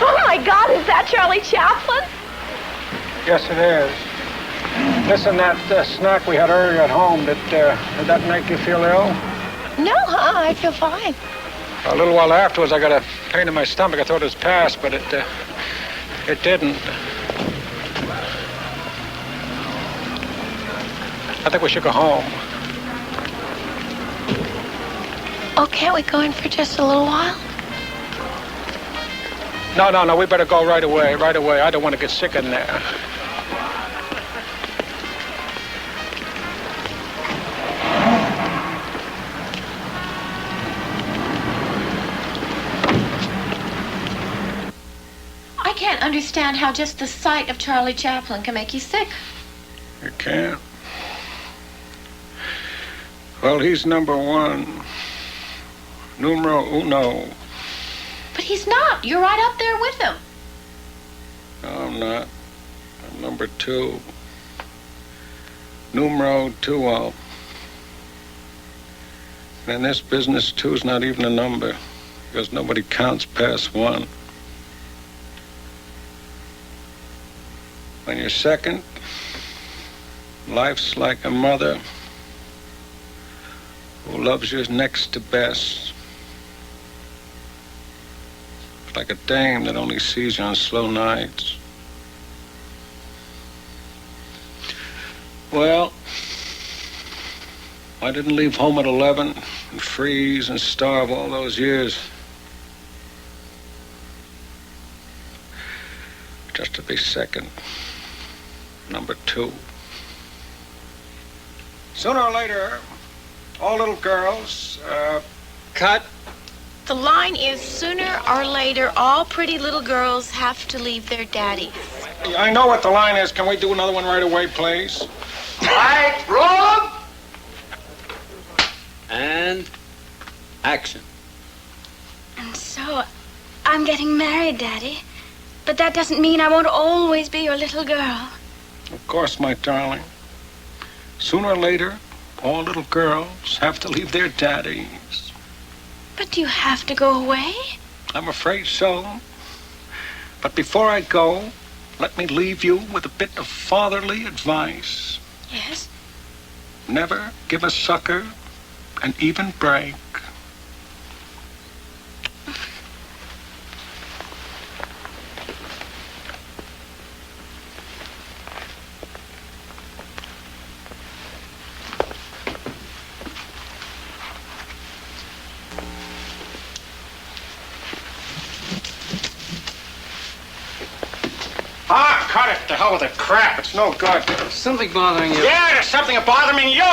Oh, my God, is that Charlie Chaplin? Yes, it is. Listen, that snack we had earlier at home, did that make you feel ill? No, I feel fine. A little while afterwards, I got a pain in my stomach. I thought it was passed, but it didn't. I think we should go home. Oh, can't we go in for just a little while? No, we better go right away. I don't want to get sick in there. I can't understand how just the sight of Charlie Chaplin can make you sick. You can't? Well, he's number one. Numero uno. But he's not. You're right up there with him. No, I'm not. I'm number two. Numero tuo. And in this business, two's not even a number, because nobody counts past one. When you're second, life's like a mother who loves you next to best. It's like a dame that only sees you on slow nights. Well, I didn't leave home at 11 and freeze and starve all those years just to be second, number two. Sooner or later, all little girls, cut. The line is, sooner or later, all pretty little girls have to leave their daddies. I know what the line is. Can we do another one right away, please? Right, roll! And action. And so, I'm getting married, Daddy. But that doesn't mean I won't always be your little girl. Of course, my darling. Sooner or later, all little girls have to leave their daddies. But do you have to go away? I'm afraid so. But before I go, let me leave you with a bit of fatherly advice. Yes? Never give a sucker an even break. Cut it. The hell with the crap. It's no good. Something bothering you? Yeah, there's something bothering me. You're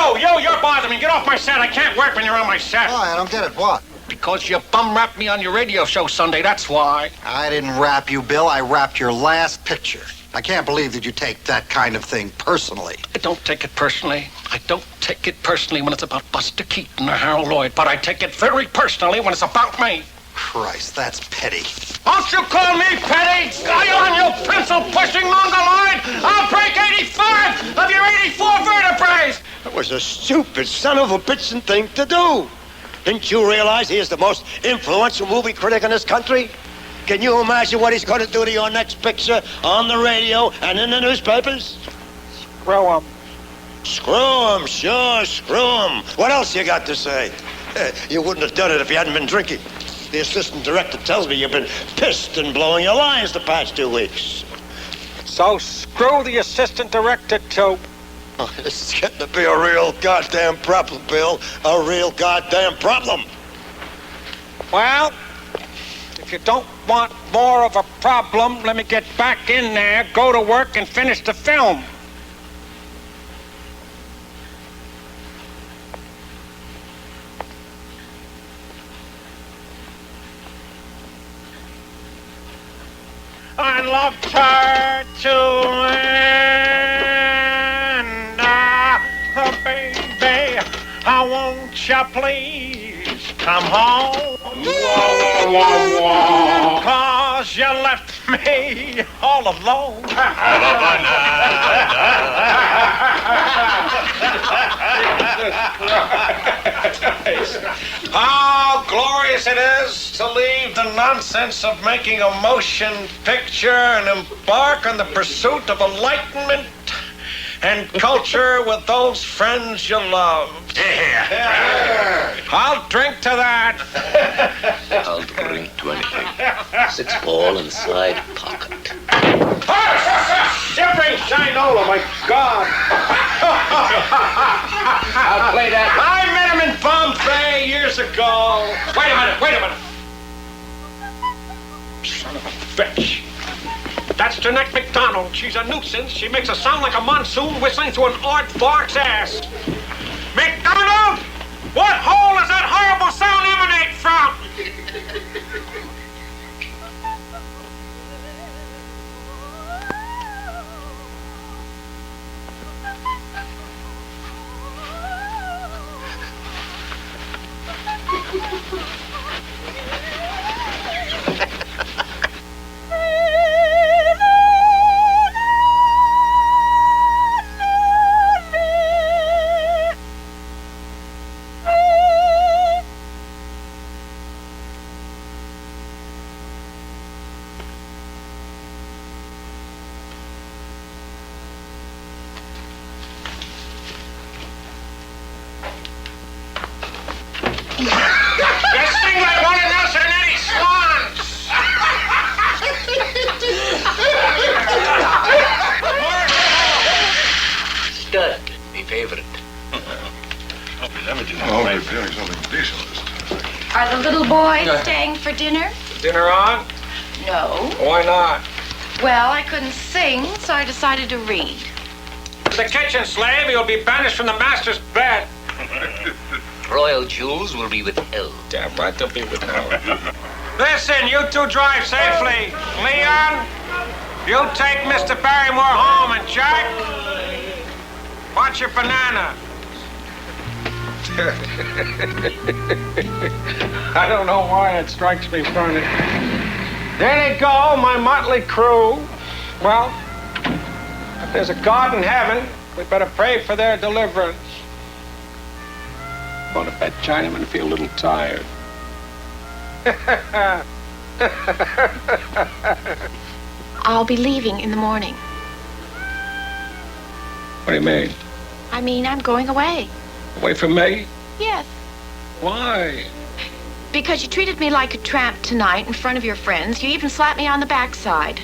bothering me. Get off my set. I can't work when you're on my set. Oh, I don't get it. What? Because you bum-rapped me on your radio show Sunday, that's why. I didn't rap you, Bill. I rapped your last picture. I can't believe that you take that kind of thing personally. I don't take it personally. I don't take it personally when it's about Buster Keaton or Harold Lloyd, but I take it very personally when it's about me. Christ, that's petty. Don't you call me petty? Lie on, you pencil-pushing mongoloid! I'll break 85 of your 84 vertebrae! That was a stupid son of a bitchin' thing to do. Didn't you realize he is the most influential movie critic in this country? Can you imagine what he's going to do to your next picture on the radio and in the newspapers? Screw him. Screw him, sure, screw him. What else you got to say? You wouldn't have done it if you hadn't been drinking. The assistant director tells me you've been pissed and blowing your lines the past 2 weeks. So screw the assistant director, too. Oh, this is getting to be a real goddamn problem, Bill. A real goddamn problem. Well, if you don't want more of a problem, let me get back in there, go to work, and finish the film. I loved her too, and oh, baby, how won't you please come home? Whoa, whoa, whoa. 'Cause you left me all alone. How glorious it is to leave the nonsense of making a motion picture and embark on the pursuit of enlightenment and culture with those friends you love. I'll drink to that. I'll drink to anything. Sits all inside pocket. Shipping Shinola, my God. I'll play that. I met him in Bombay years ago. Wait a minute. Son son of a bitch. That's Jeanette McDonald. She's a nuisance. She makes a sound like a monsoon whistling through an aardvark's ass. McDonald! What hole does that horrible sound emanate from? Stud, me favorite. Are the little boys staying for dinner? Dinner on? No. Why not? Well, I couldn't sing, so I decided to read. The kitchen slave, you'll be banished from the master's bed. Royal jewels will be withheld. Damn right they'll be withheld. Listen, you two drive safely. Leon, you take Mr. Barrymore home, and Jack, watch your banana. I don't know why it strikes me funny. There they go, my motley crew. Well, if there's a God in heaven, we better pray for their deliverance. Go to bed, Chinaman, feel a little tired. I'll be leaving in the morning. What do you mean? I mean, I'm going away. Away from me? Yes. Why? Because you treated me like a tramp tonight in front of your friends. You even slapped me on the backside.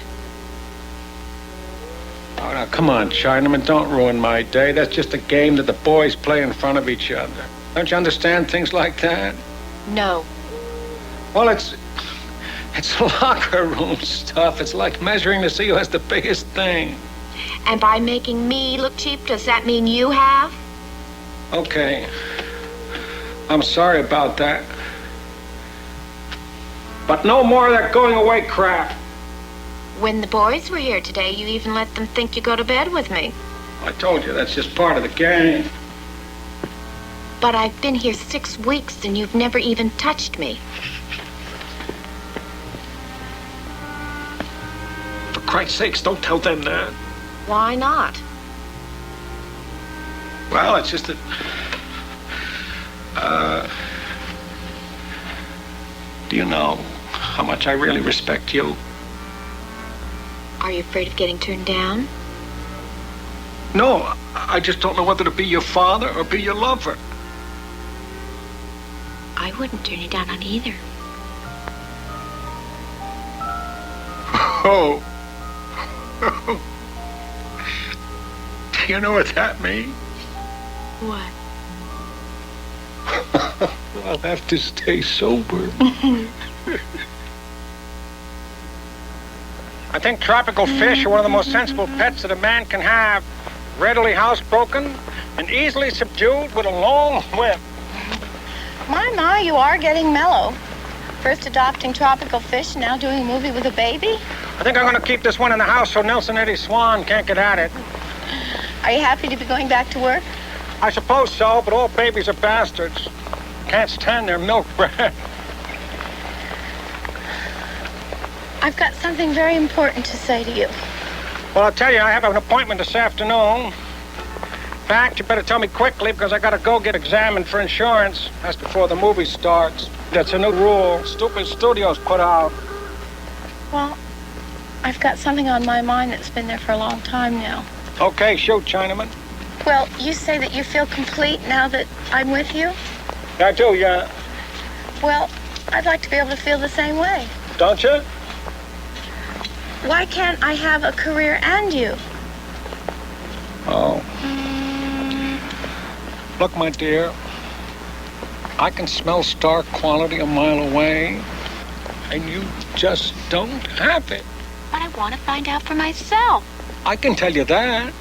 Oh, now, come on, Chinaman, don't ruin my day. That's just a game that the boys play in front of each other. Don't you understand things like that? No. Well, it's locker room stuff. It's like measuring to see who has the biggest thing. And by making me look cheap, does that mean you have? Okay. I'm sorry about that. But no more of that going away crap. When the boys were here today, you even let them think you go to bed with me. I told you, that's just part of the game. But I've been here 6 weeks and you've never even touched me. For Christ's sakes, don't tell them that. Why not? Well, it's just that... do you know how much I really respect you? Are you afraid of getting turned down? No, I just don't know whether to be your father or be your lover. I wouldn't turn you down on either. Oh. Do you know what that means? What? I'll have to stay sober. I think tropical fish are one of the most sensible pets that a man can have. Readily housebroken and easily subdued with a long whip. My, you are getting mellow. First adopting tropical fish, now doing a movie with a baby? I think I'm going to keep this one in the house so Nelson Eddie Swan can't get at it. Are you happy to be going back to work? I suppose so, but all babies are bastards. Can't stand their milk bread. I've got something very important to say to you. Well, I'll tell you, I have an appointment this afternoon. In fact, you better tell me quickly because I got to go get examined for insurance. That's before the movie starts. That's a new rule stupid studios put out. Well, I've got something on my mind that's been there for a long time now. Okay, shoot, Chinaman. Well, you say that you feel complete now that I'm with you? I do, yeah. Well, I'd like to be able to feel the same way. Don't you? Why can't I have a career and you? Oh. Look, my dear, I can smell star quality a mile away. And you just don't have it. But I want to find out for myself. I can tell you that.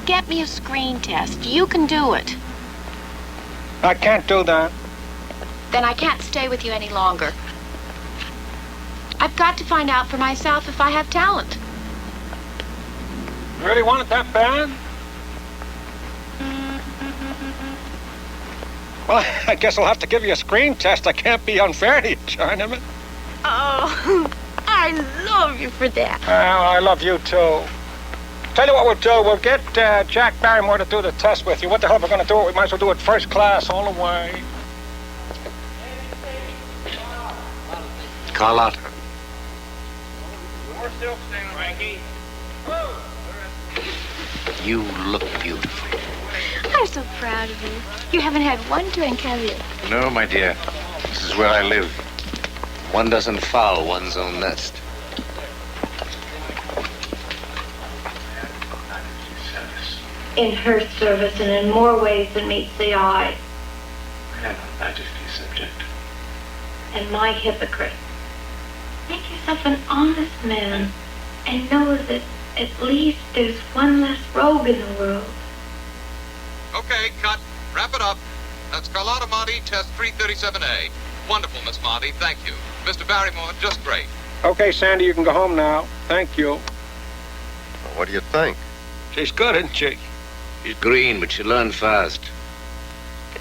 Get me a screen test. You can do it. I can't do that. Then I can't stay with you any longer. I've got to find out for myself if I have talent. You really want it that bad? Well, I guess I'll have to give you a screen test. I can't be unfair to you, Chinaman. Oh, I love you for that. Well, I love you, too. Tell you what we'll do. We'll get Jack Barrymore to do the test with you. What the hell are we going to do? We might as well do it first class all the way. Carlotta. We're still standing, Frankie. You look beautiful. I'm so proud of you. You haven't had one drink, have you? No, my dear. This is where I live. One doesn't foul one's own nest. In her service and in more ways than meets the eye. I am a Majesty's subject. And my hypocrite. Make yourself an honest man and know that at least there's one less rogue in the world. Okay, cut. Wrap it up. That's Carlotta Monty, test 337A. Wonderful, Miss Monty. Thank you. Mr. Barrymore, just great. Okay, Sandy, you can go home now. Thank you. Well, what do you think? She's good, isn't she? She's green, but she learned fast.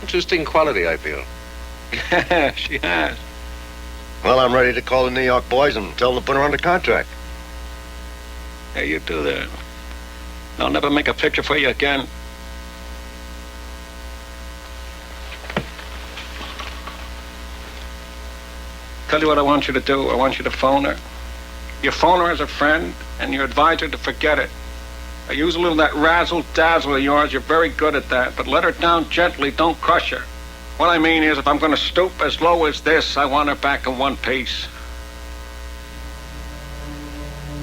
Interesting quality, I feel. She has. Well, I'm ready to call the New York boys and tell them to put her under contract. Yeah, you do that. I'll never make a picture for you again. Tell you what I want you to do. I want you to phone her. You phone her as a friend, and you advise her to forget it. I use a little of that razzle-dazzle of yours. You're very good at that. But let her down gently. Don't crush her. What I mean is, if I'm going to stoop as low as this, I want her back in one piece.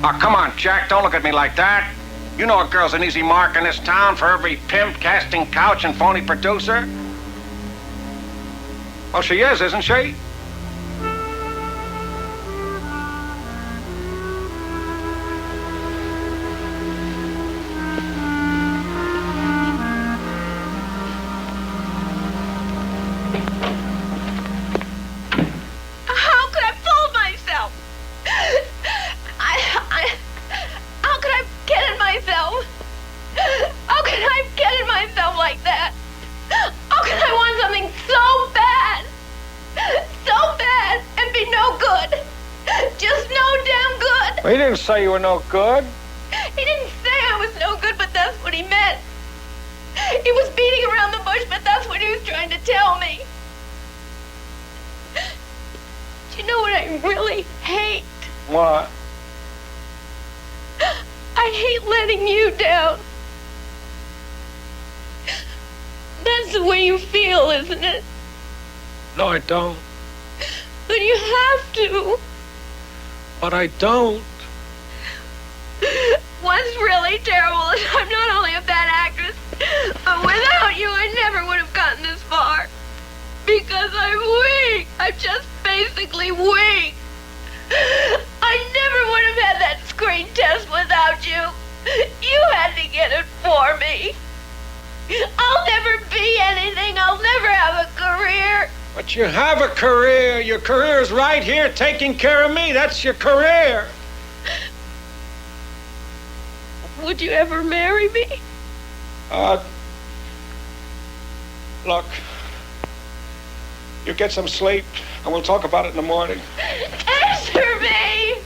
Oh, come on, Jack. Don't look at me like that. You know a girl's an easy mark in this town for every pimp, casting couch, and phony producer. Well, she is, isn't she? Well, he didn't say you were no good. He didn't say I was no good, but that's what he meant. He was beating around the bush, but that's what he was trying to tell me. Do you know what I really hate? What? I hate letting you down. That's the way you feel, isn't it? No, I don't. But you have to. But I don't. What's really terrible is I'm not only a bad actress, but without you, I never would have gotten this far. Because I'm weak. I'm just basically weak. I never would have had that screen test without you. You had to get it for me. I'll never be anything. I'll never have a career. But you have a career. Your career's right here taking care of me. That's your career. Would you ever marry me? Look. You get some sleep, and we'll talk about it in the morning. Answer me!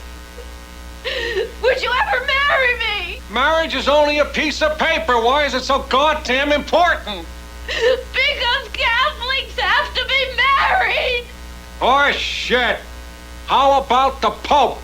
Would you ever marry me? Marriage is only a piece of paper. Why is it so goddamn important? Because Catholics have to be married! Oh, shit. How about the Pope?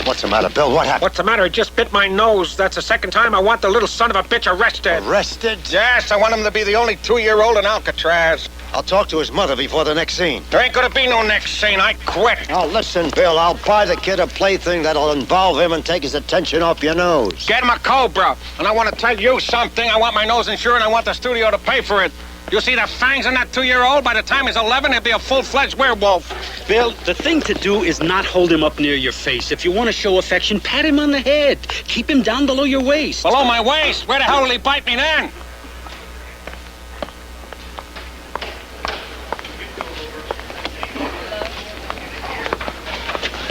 What's the matter, Bill? What happened? What's the matter? He just bit my nose. That's the second time I want the little son of a bitch arrested. Arrested? Yes, I want him to be the only 2-year-old in Alcatraz. I'll talk to his mother before the next scene. There ain't gonna be no next scene. I quit. Now, listen, Bill, I'll buy the kid a plaything that'll involve him and take his attention off your nose. Get him a Cobra. And I want to tell you something. I want my nose insured and I want the studio to pay for it. You see the fangs in that 2-year-old? By the time he's 11, he'll be a full-fledged werewolf. Bill, the thing to do is not hold him up near your face. If you want to show affection, pat him on the head. Keep him down below your waist. Below my waist? Where the hell will he bite me then?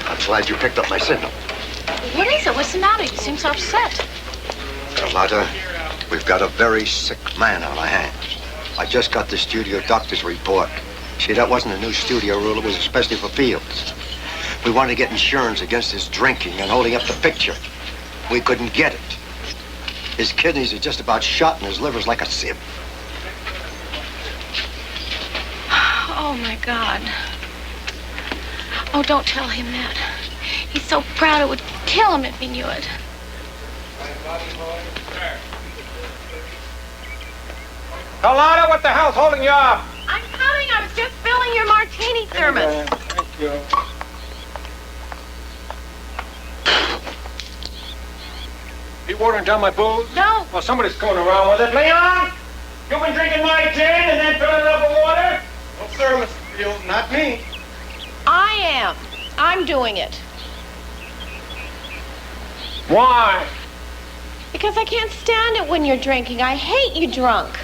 I'm glad you picked up my signal. What is it? What's the matter? You seem so upset. Carlotta, we've got a very sick man on our hands. I just got the studio doctor's report. See, that wasn't a new studio rule. It was especially for Fields. We wanted to get insurance against his drinking and holding up the picture. We couldn't get it. His kidneys are just about shot and his liver's like a sieve. Oh, my God. Oh, don't tell him that. He's so proud it would kill him if he knew it. Carlotta, what the hell's holding you up? I'm coming. I was just filling your martini thermos. Thank you. You watering down my booze? No. Well, somebody's going around with it. Leon, you been drinking my gin and then filling it up with water? No, sir, Mr. Fields, not me. I am. I'm doing it. Why? Because I can't stand it when you're drinking. I hate you drunk.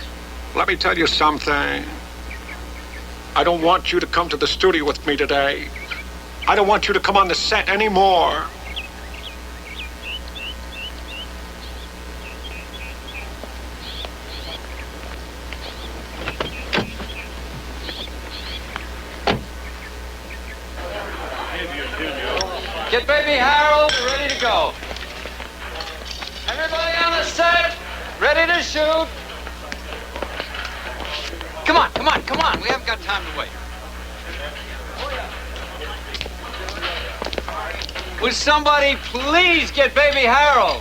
Let me tell you something. I don't want you to come to the studio with me today. I don't want you to come on the set anymore. Get baby Harold ready to go. Everybody on the set, ready to shoot. Come on, come on, come on. We haven't got time to wait. Will somebody please get baby Harold?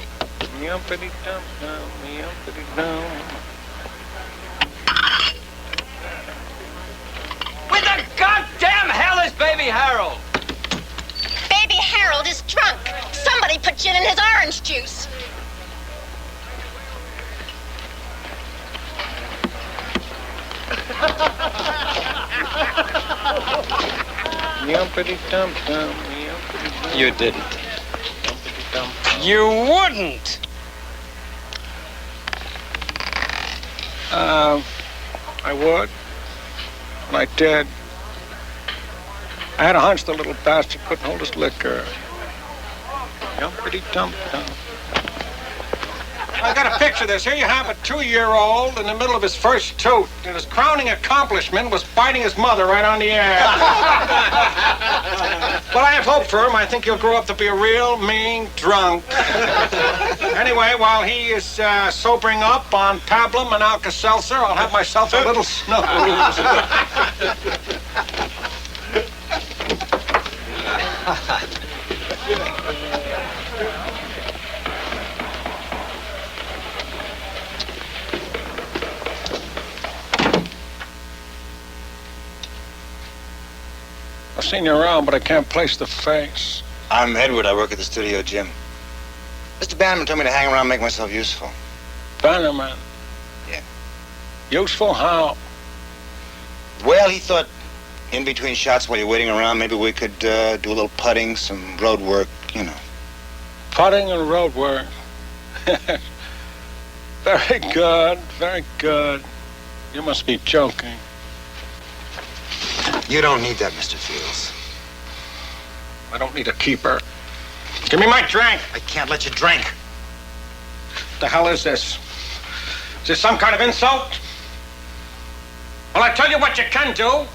Where the goddamn hell is baby Harold? Baby Harold is drunk. Somebody put gin in his orange juice. You didn't. You wouldn't. I would. And I did. I had a hunch the little bastard couldn't hold his liquor. Yumpity-dum-dum. I got a picture of this. Here you have a 2-year-old in the middle of his first toot, and his crowning accomplishment was biting his mother right on the ass. But I have hope for him. I think he'll grow up to be a real mean drunk. Anyway, while he is sobering up on pablum and Alka-Seltzer, I'll have myself a little snooze. I've seen you around, but I can't place the face. I'm Edward. I work at the studio gym. Mr. Bannerman told me to hang around and make myself useful. Bannerman? Yeah. Useful how? Well, he thought in between shots while you're waiting around, maybe we could do a little putting, some road work, you know. Putting and road work. Very good, very good. You must be joking. You don't need that, Mr. Fields. I don't need a keeper. Give me my drink. I can't let you drink. What the hell is this? Is this some kind of insult? Well, I tell you what you can do,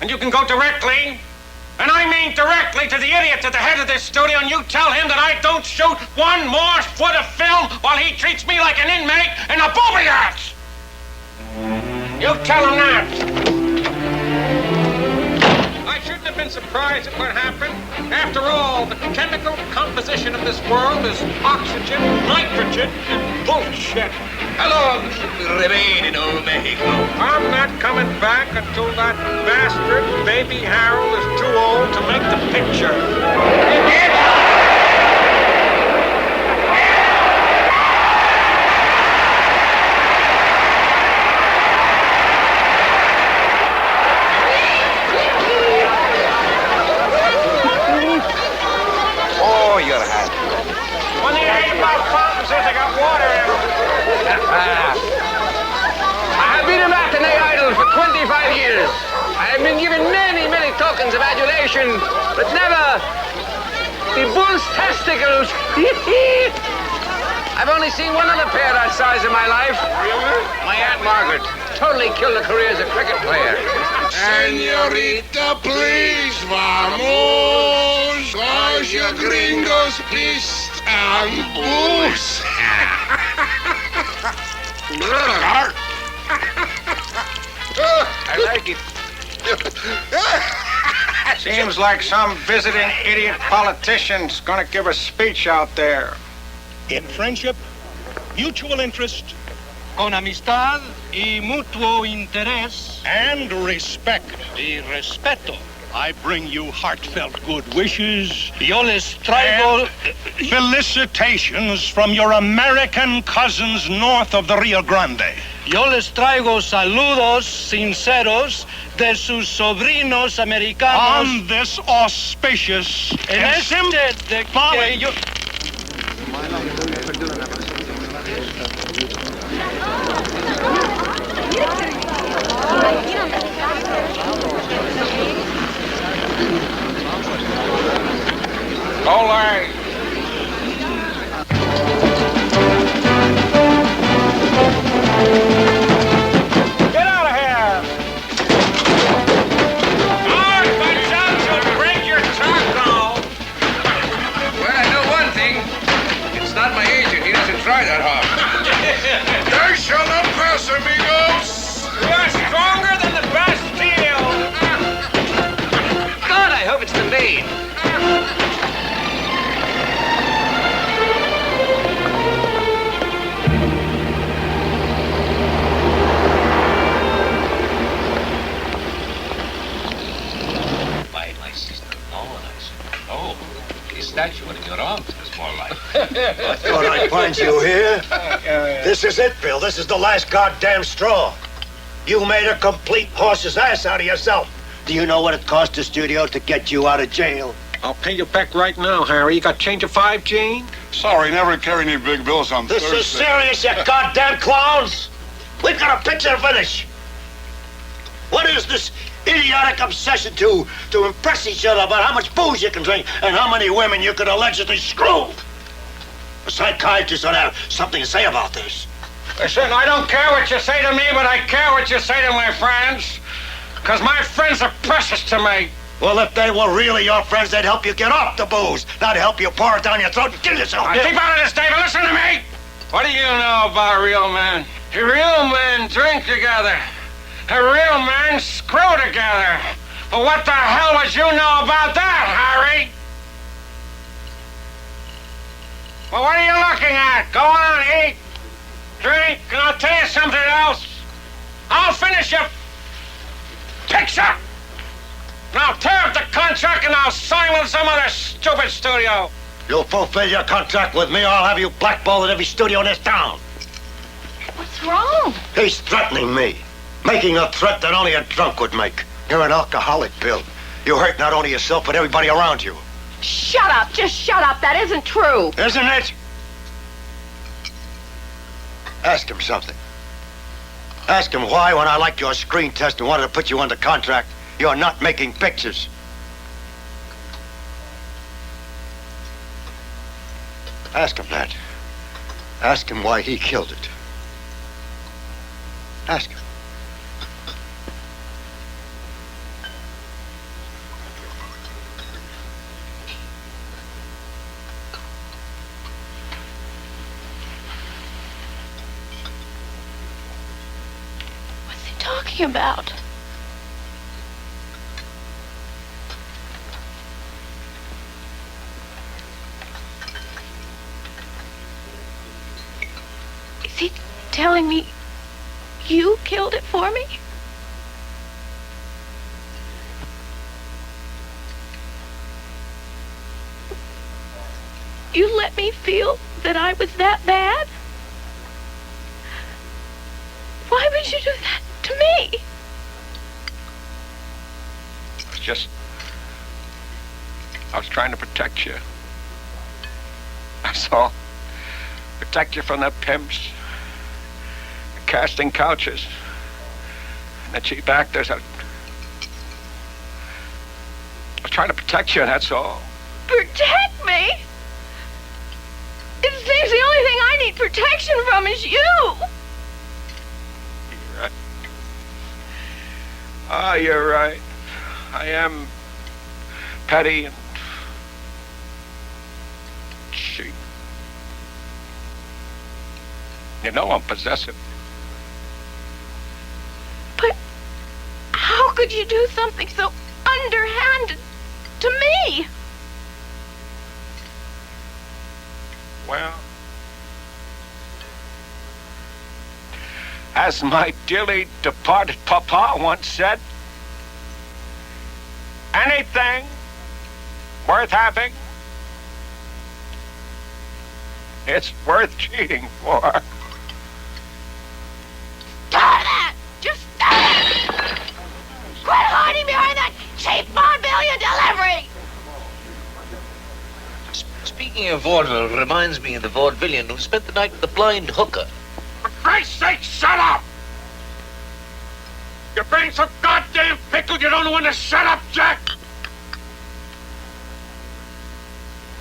and you can go directly, and I mean directly, to the idiot at the head of this studio, and you tell him that I don't shoot one more foot of film while he treats me like an inmate in a booby house. You tell him that. I shoot the ever been surprised at what happened? After all, the chemical composition of this world is oxygen, nitrogen, and bullshit. How long will we remain in old Mexico? I'm not coming back until that bastard, Baby Harold, is too old to make the picture. Oh, you're hot. When they ain't about fountains, they got water in them. I have been a matinee idol for 25 years. I have been given many, many tokens of adulation, but never the bull's testicles. I've only seen one other pair that size in my life. My Aunt Margaret totally killed a career as a cricket player. Señorita, please, vamos. Cause your gringos Istanbul's. I like it. Seems like some visiting idiot politician's gonna give a speech out there. In friendship, mutual interest, con amistad y mutuo interés, and respect. Y respeto. I bring you heartfelt good wishes. Yo les traigo felicitations from your American cousins north of the Rio Grande. Yo les traigo saludos sinceros de sus sobrinos americanos. On this auspicious Ole! Get out of here! Oh, watch out, you'll break your taco! Well, I know one thing. It's not my agent. He doesn't try that hard. They shall not pass, amigos. You're stronger than the Bastille! God, I hope it's the maid. My sister. Oh, the statue in your arms is more like. I thought I'd find you here. This is it, Bill. This is the last goddamn straw. You made a complete horse's ass out of yourself. Do you know what it cost the studio to get you out of jail? I'll pay you back right now, Harry. You got change of 5, Gene? Sorry, never carry any big bills on This Thursday. is serious, you goddamn clowns. We've got a picture to finish. What is this idiotic obsession to impress each other about how much booze you can drink and how many women you can allegedly screw? A psychiatrist ought to have something to say about this. Listen, I don't care what you say to me, but I care what you say to my friends. Because my friends are precious to me. Well, if they were really your friends, they'd help you get off the booze, not help you pour it down your throat and kill yourself. Now, keep out of this, David. Listen to me. What do you know about real men? Real men drink together. Real men screw together. But what the hell would you know about that, Harry? Well, what are you looking at? Go on, eat, drink, and I'll tell you something else. I'll finish your picture. And I'll tear up the contract and I'll sign with some other stupid studio. You'll fulfill your contract with me or I'll have you blackballed at every studio in this town. What's wrong? He's threatening me. Making a threat that only a drunk would make. You're an alcoholic, Bill. You hurt not only yourself, but everybody around you. Shut up. Just shut up. That isn't true. Isn't it? Ask him something. Ask him why, when I liked your screen test and wanted to put you under contract, you're not making pictures. Ask him that. Ask him why he killed it. Ask him. Talking about? telling me you killed it for me? You let me feel that I was that bad? Why would you do that to me? I was trying to protect you. That's all. Protect you from the pimps, the casting couches, and the cheap actors. I was trying to protect you, that's all. Protect me? It seems the only thing I need protection from is you. You're right. Ah, you're right. I am petty and cheap. You know I'm possessive. But how could you do something so underhanded to me? Well, as my dearly departed papa once said, anything worth having, it's worth cheating for. Stop that! Just stop it! Quit hiding behind that cheap vaudevillian delivery! Speaking of vaudeville, reminds me of the vaudevillian who spent the night with the blind hooker. For Christ's sake, shut up! You're being so goddamn pickled you don't know when to shut up, Jack!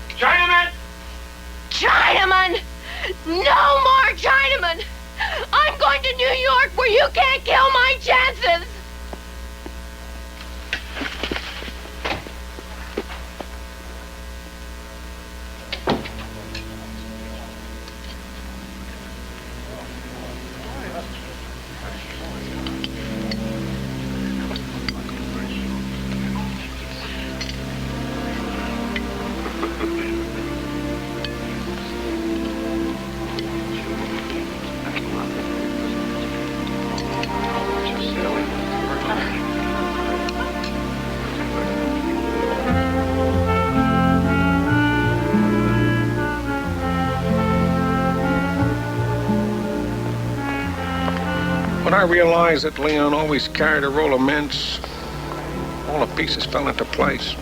Chinaman! Chinaman! No more Chinaman! I'm going to New York where you can't kill my chances! When I realized that Leon always carried a roll of mints, all the pieces fell into place.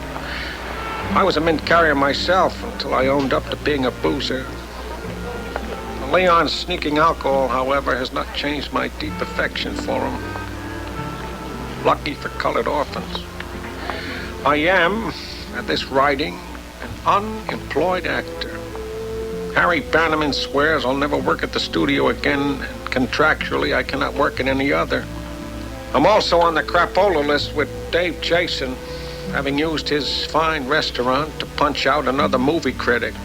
I was a mint carrier myself until I owned up to being a boozer. Leon's sneaking alcohol, however, has not changed my deep affection for him. Lucky for colored orphans. I am, at this writing, an unemployed actor. Harry Bannerman swears I'll never work at the studio again, and contractually I cannot work in any other. I'm also on the crapola list with Dave Jason, having used his fine restaurant to punch out another movie critic.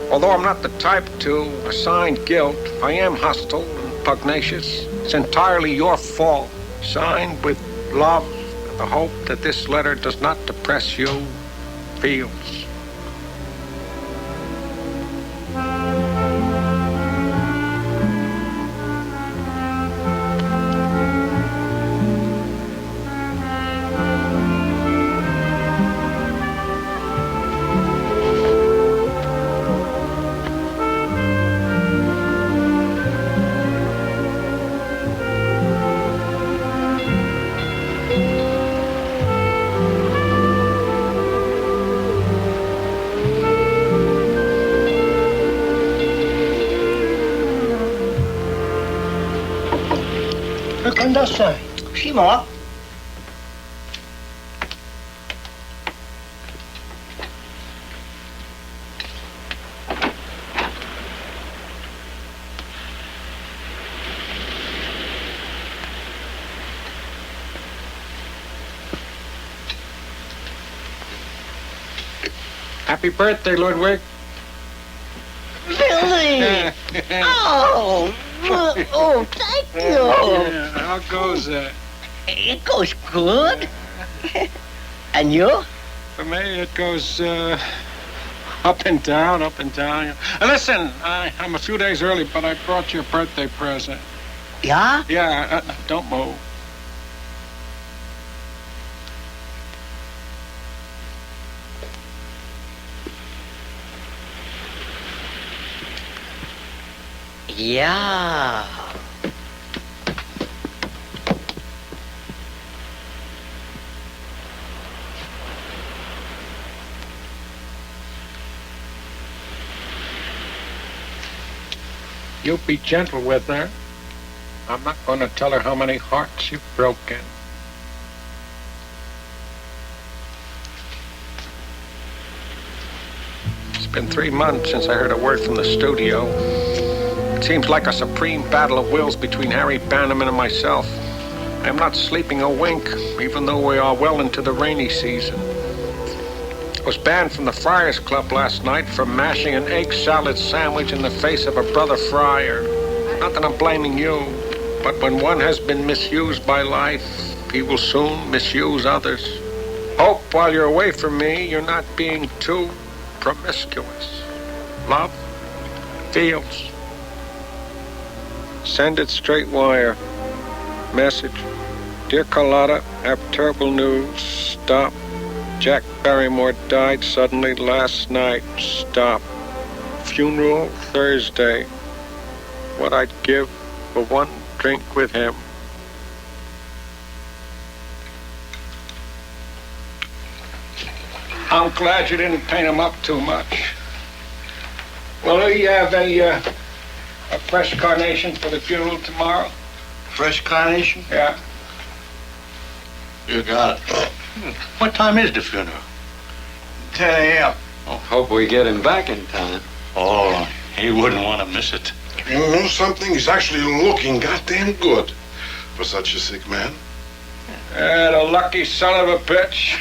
Although I'm not the type to assign guilt, I am hostile and pugnacious. It's entirely your fault. Signed with love, and the hope that this letter does not depress you, Fields. Condussai, Shima. Happy birthday, Ludwig. Billy! Oh, thank you. Yeah, how goes that? It goes good. And you? For me, it goes up and down, up and down. Listen, I'm a few days early, but I brought you a birthday present. Yeah? Yeah, don't move. Yeah. You be gentle with her. I'm not going to tell her how many hearts you've broken. It's been 3 months since I heard a word from the studio. It seems like a supreme battle of wills between Harry Bannerman and myself. I am not sleeping a wink, even though we are well into the rainy season. I was banned from the Friars Club last night for mashing an egg salad sandwich in the face of a brother friar. Not that I'm blaming you, but when one has been misused by life, he will soon misuse others. Hope while you're away from me, you're not being too promiscuous. Love, Fields. Send it straight wire. Message. Dear Carlotta, I have terrible news. Stop. Jack Barrymore died suddenly last night. Stop. Funeral Thursday. What I'd give for one drink with him. I'm glad you didn't paint him up too much. Will you have a fresh carnation for the funeral tomorrow? Fresh carnation? Yeah. You got it. What time is the funeral? 10 a.m. Oh, hope we get him back in time. Oh, he wouldn't want to miss it. You know something? He's actually looking goddamn good for such a sick man. The lucky son of a bitch.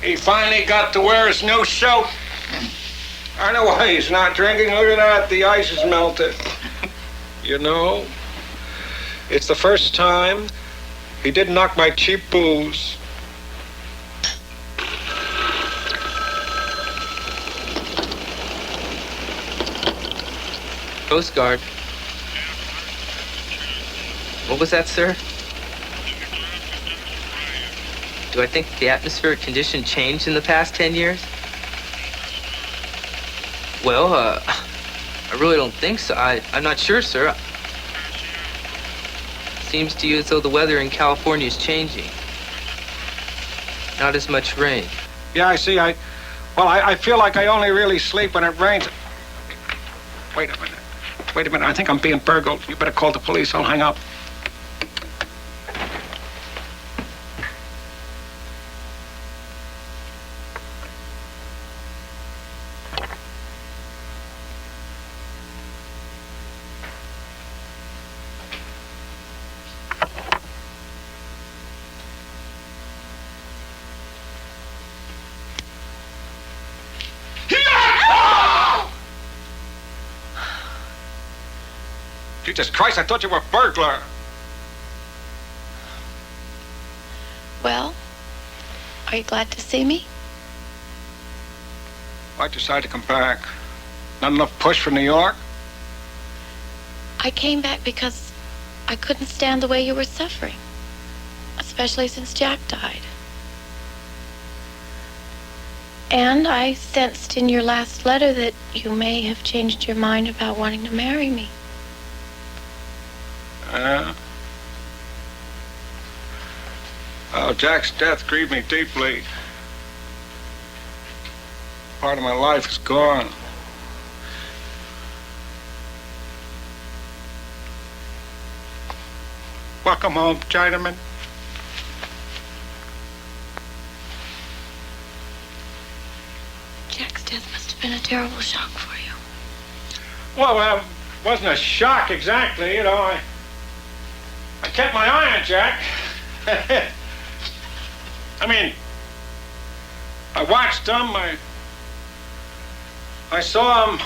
He finally got to wear his new suit. I know why he's not drinking. Look at that. The ice is melted. You know, it's the first time he didn't knock my cheap booze. Coast Guard. What was that, sir? Do I think the atmospheric condition changed in the past 10 years? Well, I really don't think so. I'm not sure, sir. Seems to you as though the weather in California is changing. Not as much rain. Yeah, I see. I feel like I only really sleep when it rains. Wait a minute. I think I'm being burgled. You better call the police. I'll hang up. Jesus Christ, I thought you were a burglar. Well, are you glad to see me? Why'd you decide to come back? Not enough push from New York? I came back because I couldn't stand the way you were suffering, especially since Jack died. And I sensed in your last letter that you may have changed your mind about wanting to marry me. Oh, Jack's death grieved me deeply. Part of my life is gone. Welcome home, Chinaman. Jack's death must have been a terrible shock for you. Well, it wasn't a shock exactly, you know. I kept my eye on Jack. I mean, I watched him. I saw him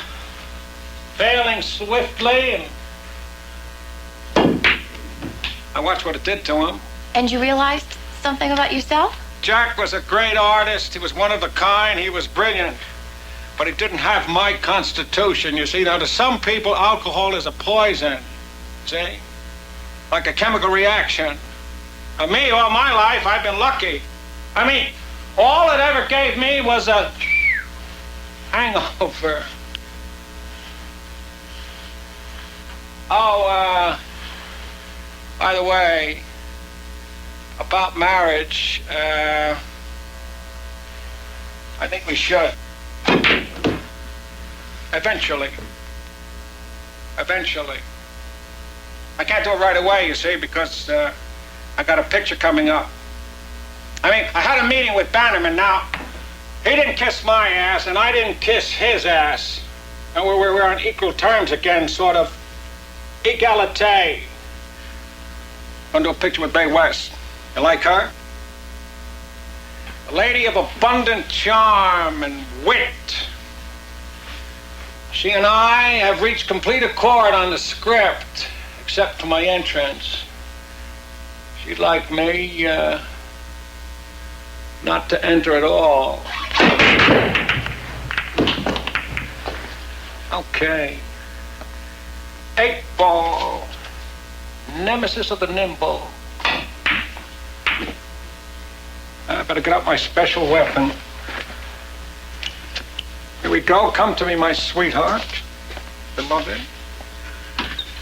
failing swiftly, and I watched what it did to him. And you realized something about yourself? Jack was a great artist. He was one of a kind. He was brilliant. But he didn't have my constitution, you see. Now, to some people, alcohol is a poison, see? like a chemical reaction. Me, all my life, I've been lucky. I mean, all it ever gave me was a hangover. Oh, by the way, about marriage, I think we should. Eventually. I can't do it right away, you see, because I got a picture coming up. I mean, I had a meeting with Bannerman now. He didn't kiss my ass, and I didn't kiss his ass. And we're on equal terms again, sort of egalite. Gonna do a picture with Bay West. You like her? A lady of abundant charm and wit. She and I have reached complete accord on the script, except for my entrance. She'd like me, not to enter at all. Okay. 8-ball. Nemesis of the nimble. I better get out my special weapon. Here we go. Come to me, my sweetheart. Beloved.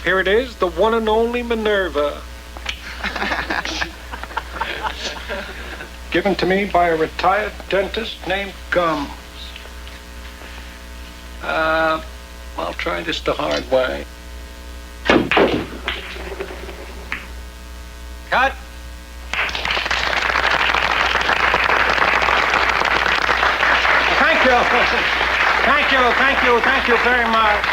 Here it is, the one and only Minerva. Given to me by a retired dentist named Gums. I'll try this the hard way. Cut. Thank you very much.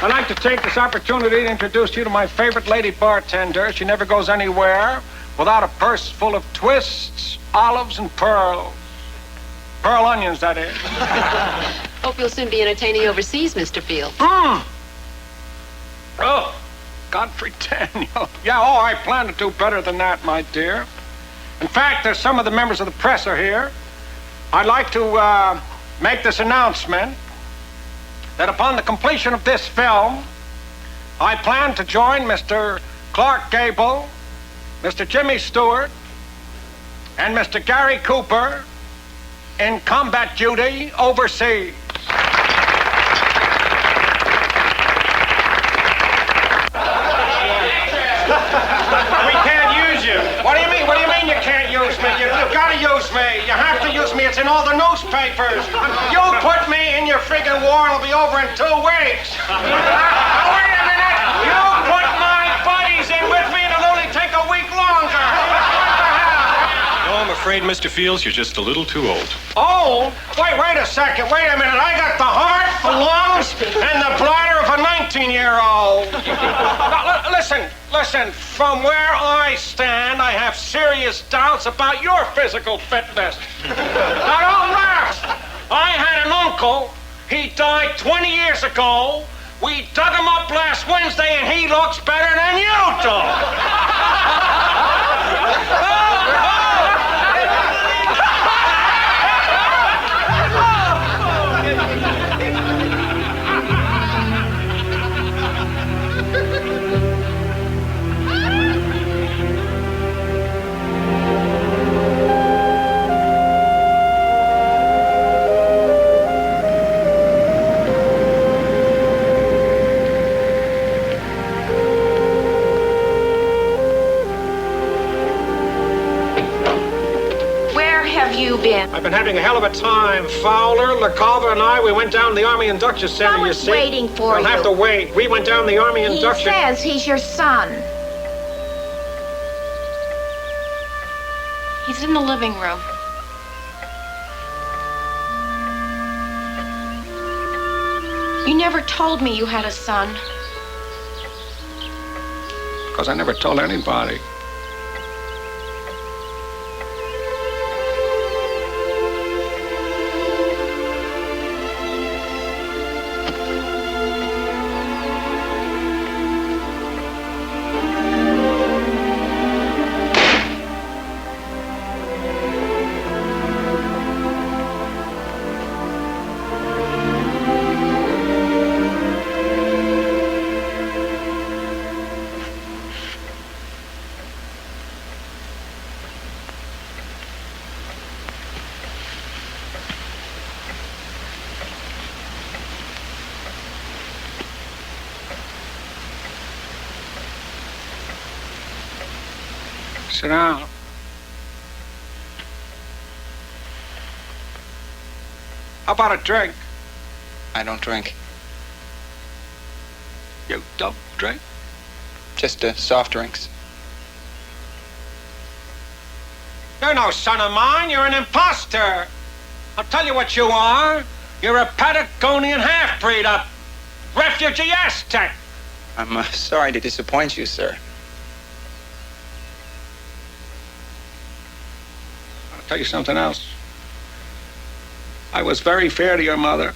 I'd like to take this opportunity to introduce you to my favorite lady bartender. She never goes anywhere without a purse full of twists, olives, and pearls. Pearl onions, that is. Hope you'll soon be entertaining overseas, Mr. Field. Oh, Godfrey Daniel. Yeah, I plan to do better than that, my dear. In fact, there's some of the members of the press are here. I'd like to make this announcement that upon the completion of this film, I plan to join Mr. Clark Gable, Mr. Jimmy Stewart, and Mr. Gary Cooper in combat duty overseas. We can't use you. What do you mean? What do you mean you can't use me? You've got to use me. You have to use me. It's in all the newspapers. You put me in your friggin' war and it'll be over in 2 weeks. Now, wait a minute. You put my buddies in with me and it'll only take a week longer. No, I'm afraid, Mr. Fields, you're just a little too old. Oh, wait a second. Wait a minute. I got the heart, the lungs, and the bladder of a 19-year-old. Now, listen. From where I stand, I have serious doubts about your physical fitness. Now, don't laugh. I had an uncle. He died 20 years ago. We dug him up last Wednesday, and he looks better than you do. I've been having a hell of a time. Fowler, LaCalva, and I, we went down to the Army Induction Center, you see. Waiting for you. You'll have to wait. We went down to the Army Induction... He says he's your son. He's in the living room. You never told me you had a son. Because I never told anybody. Sit down. How about a drink? I don't drink. You don't drink? Just soft drinks. You're no son of mine. You're an imposter. I'll tell you what you are. You're a Patagonian half-breed, a refugee Aztec. I'm sorry to disappoint you, sir. I'll tell you something else. I was very fair to your mother.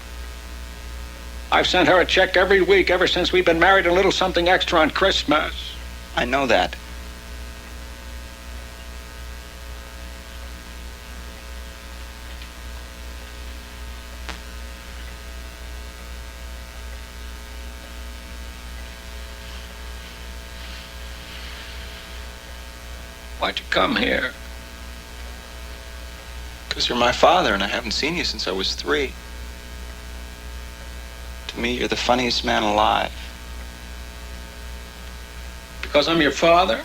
I've sent her a check every week ever since we've been married, and a little something extra on Christmas. I know that. Why'd you come here? Because you're my father, and I haven't seen you since I was 3. To me, you're the funniest man alive. Because I'm your father?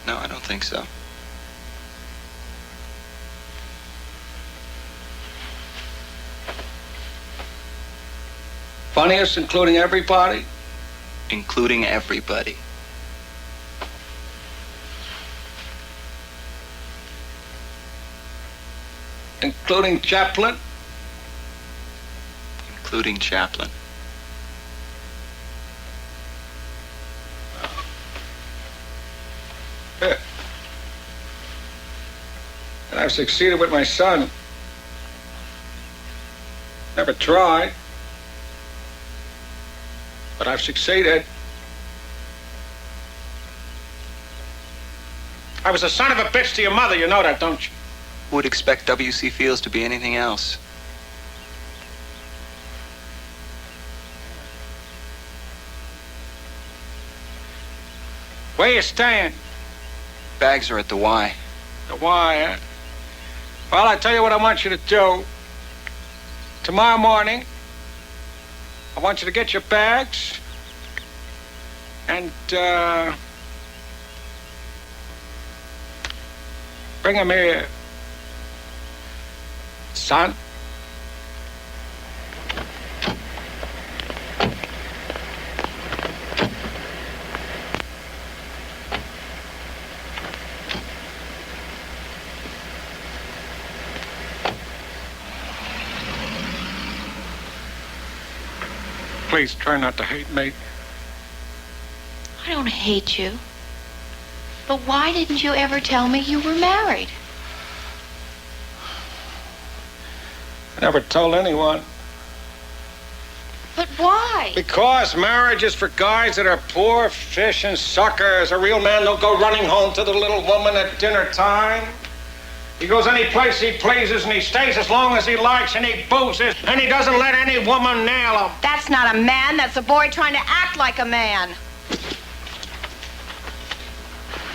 No, I don't think so. Funniest, including everybody? Including everybody. Including Chaplin? Including Chaplin. And I've succeeded with my son. Never tried. But I've succeeded. I was a son of a bitch to your mother, you know that, don't you? Who would expect W.C. Fields to be anything else? Where you staying? Bags are at the Y. The Y, eh? Well, I tell you what I want you to do. Tomorrow morning, I want you to get your bags and, bring them here. Son? Please try not to hate me. I don't hate you. But why didn't you ever tell me you were married? I never told anyone. But why? Because marriage is for guys that are poor fish and suckers. A real man don't go running home to the little woman at dinner time. He goes any place he pleases, and he stays as long as he likes, and he boozes, and he doesn't let any woman nail him. That's not a man. That's a boy trying to act like a man.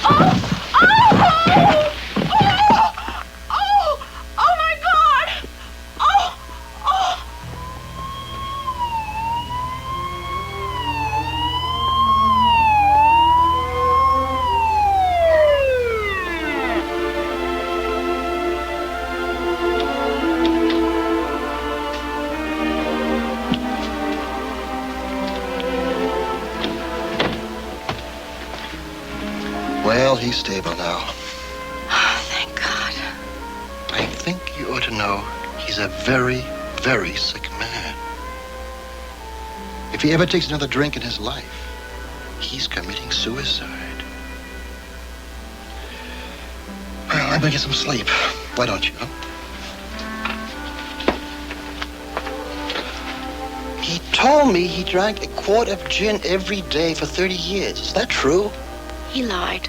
Oh my God! Oh! Well, he's stable now. Oh, thank God. I think you ought to know he's a very, very sick man. If he ever takes another drink in his life, he's committing suicide. Well, I'm gonna get some sleep. Why don't you? He told me he drank a quart of gin every day for 30 years. Is that true? He lied.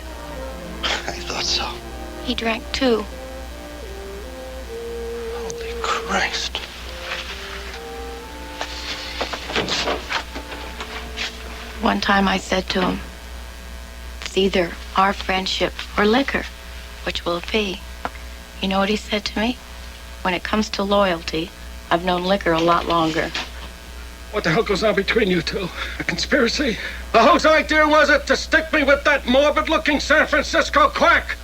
I thought so. He drank 2. Holy Christ. One time I said to him, it's either our friendship or liquor. Which will it be? You know what he said to me? When it comes to loyalty, I've known liquor a lot longer. What the hell goes on between you two? A conspiracy? Whose idea was it to stick me with that morbid-looking San Francisco quack?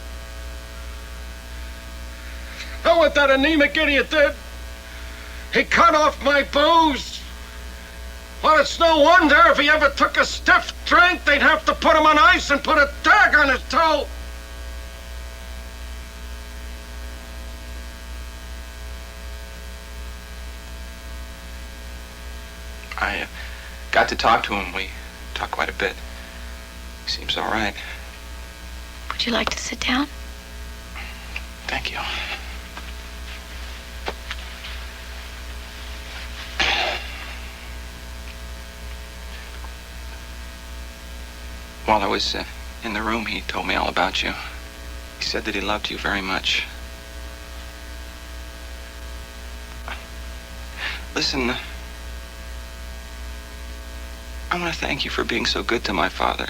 Know what that anemic idiot did? He cut off my booze. Well, it's no wonder if he ever took a stiff drink, they'd have to put him on ice and put a tag on his toe. I got to talk to him. We talked quite a bit. He seems all right. Would you like to sit down? Thank you. While I was in the room, he told me all about you. He said that he loved you very much. Listen, I want to thank you for being so good to my father.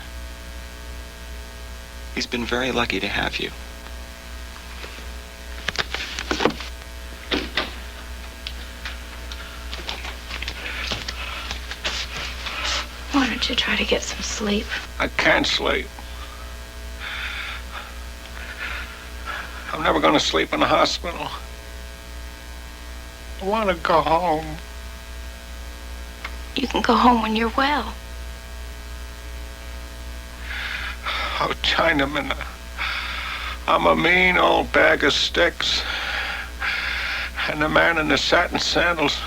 He's been very lucky to have you. Why don't you try to get some sleep? I can't sleep. I'm never going to sleep in the hospital. I want to go home. You can go home when you're well. Oh, Chinaman, I'm a mean old bag of sticks. And the man in the satin sandals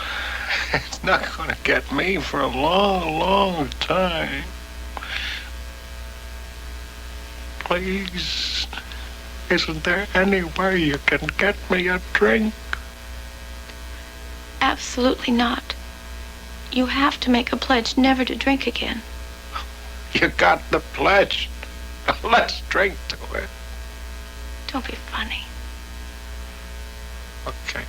is not going to get me for a long, long time. Please, isn't there any way you can get me a drink? Absolutely not. You have to make a pledge never to drink again. You got the pledge. Let's drink to it. Don't be funny. Okay.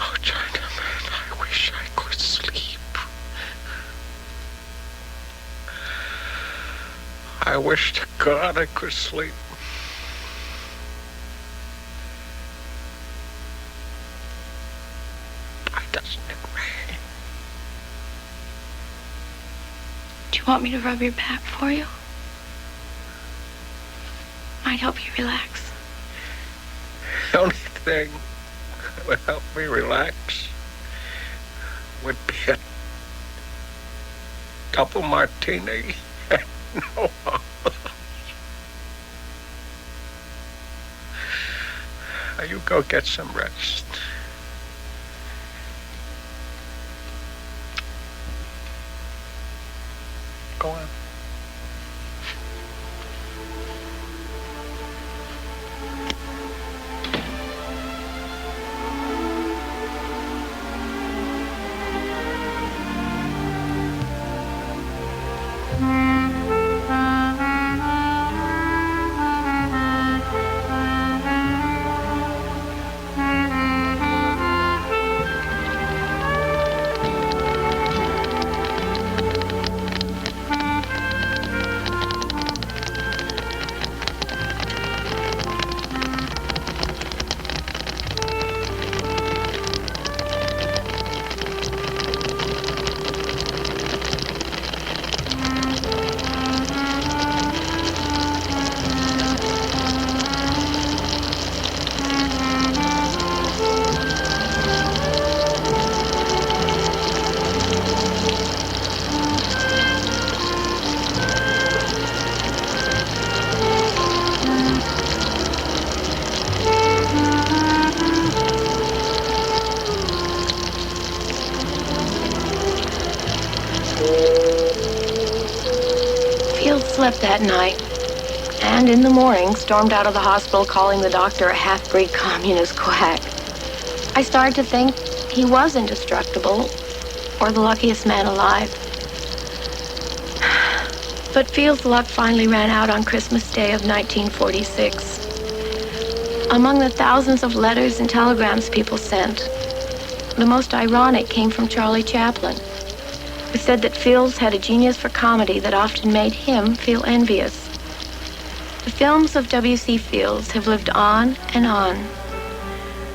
Oh, Chinaman, I wish I could sleep. I wish to God I could sleep. Why doesn't it rain? Do you want me to rub your back for you? Might help you relax. The only thing that would help me relax would be a double martini. No. Now you go get some rest. Go on. Slept that night, and in the morning stormed out of the hospital calling the doctor a half-breed communist quack. I started to think he was indestructible, or the luckiest man alive. But Field's luck finally ran out on Christmas Day of 1946. Among the thousands of letters and telegrams people sent, the most ironic came from Charlie Chaplin. who said that Fields had a genius for comedy that often made him feel envious. The films of W.C. Fields have lived on and on.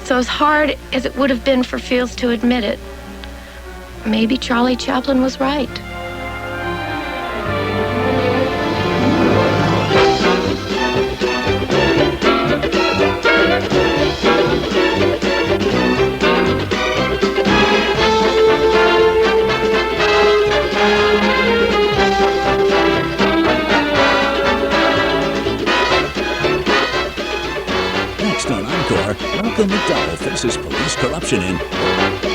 So as hard as it would have been for Fields to admit it, maybe Charlie Chaplin was right. Next on Encore, Malcolm McDowell faces police corruption in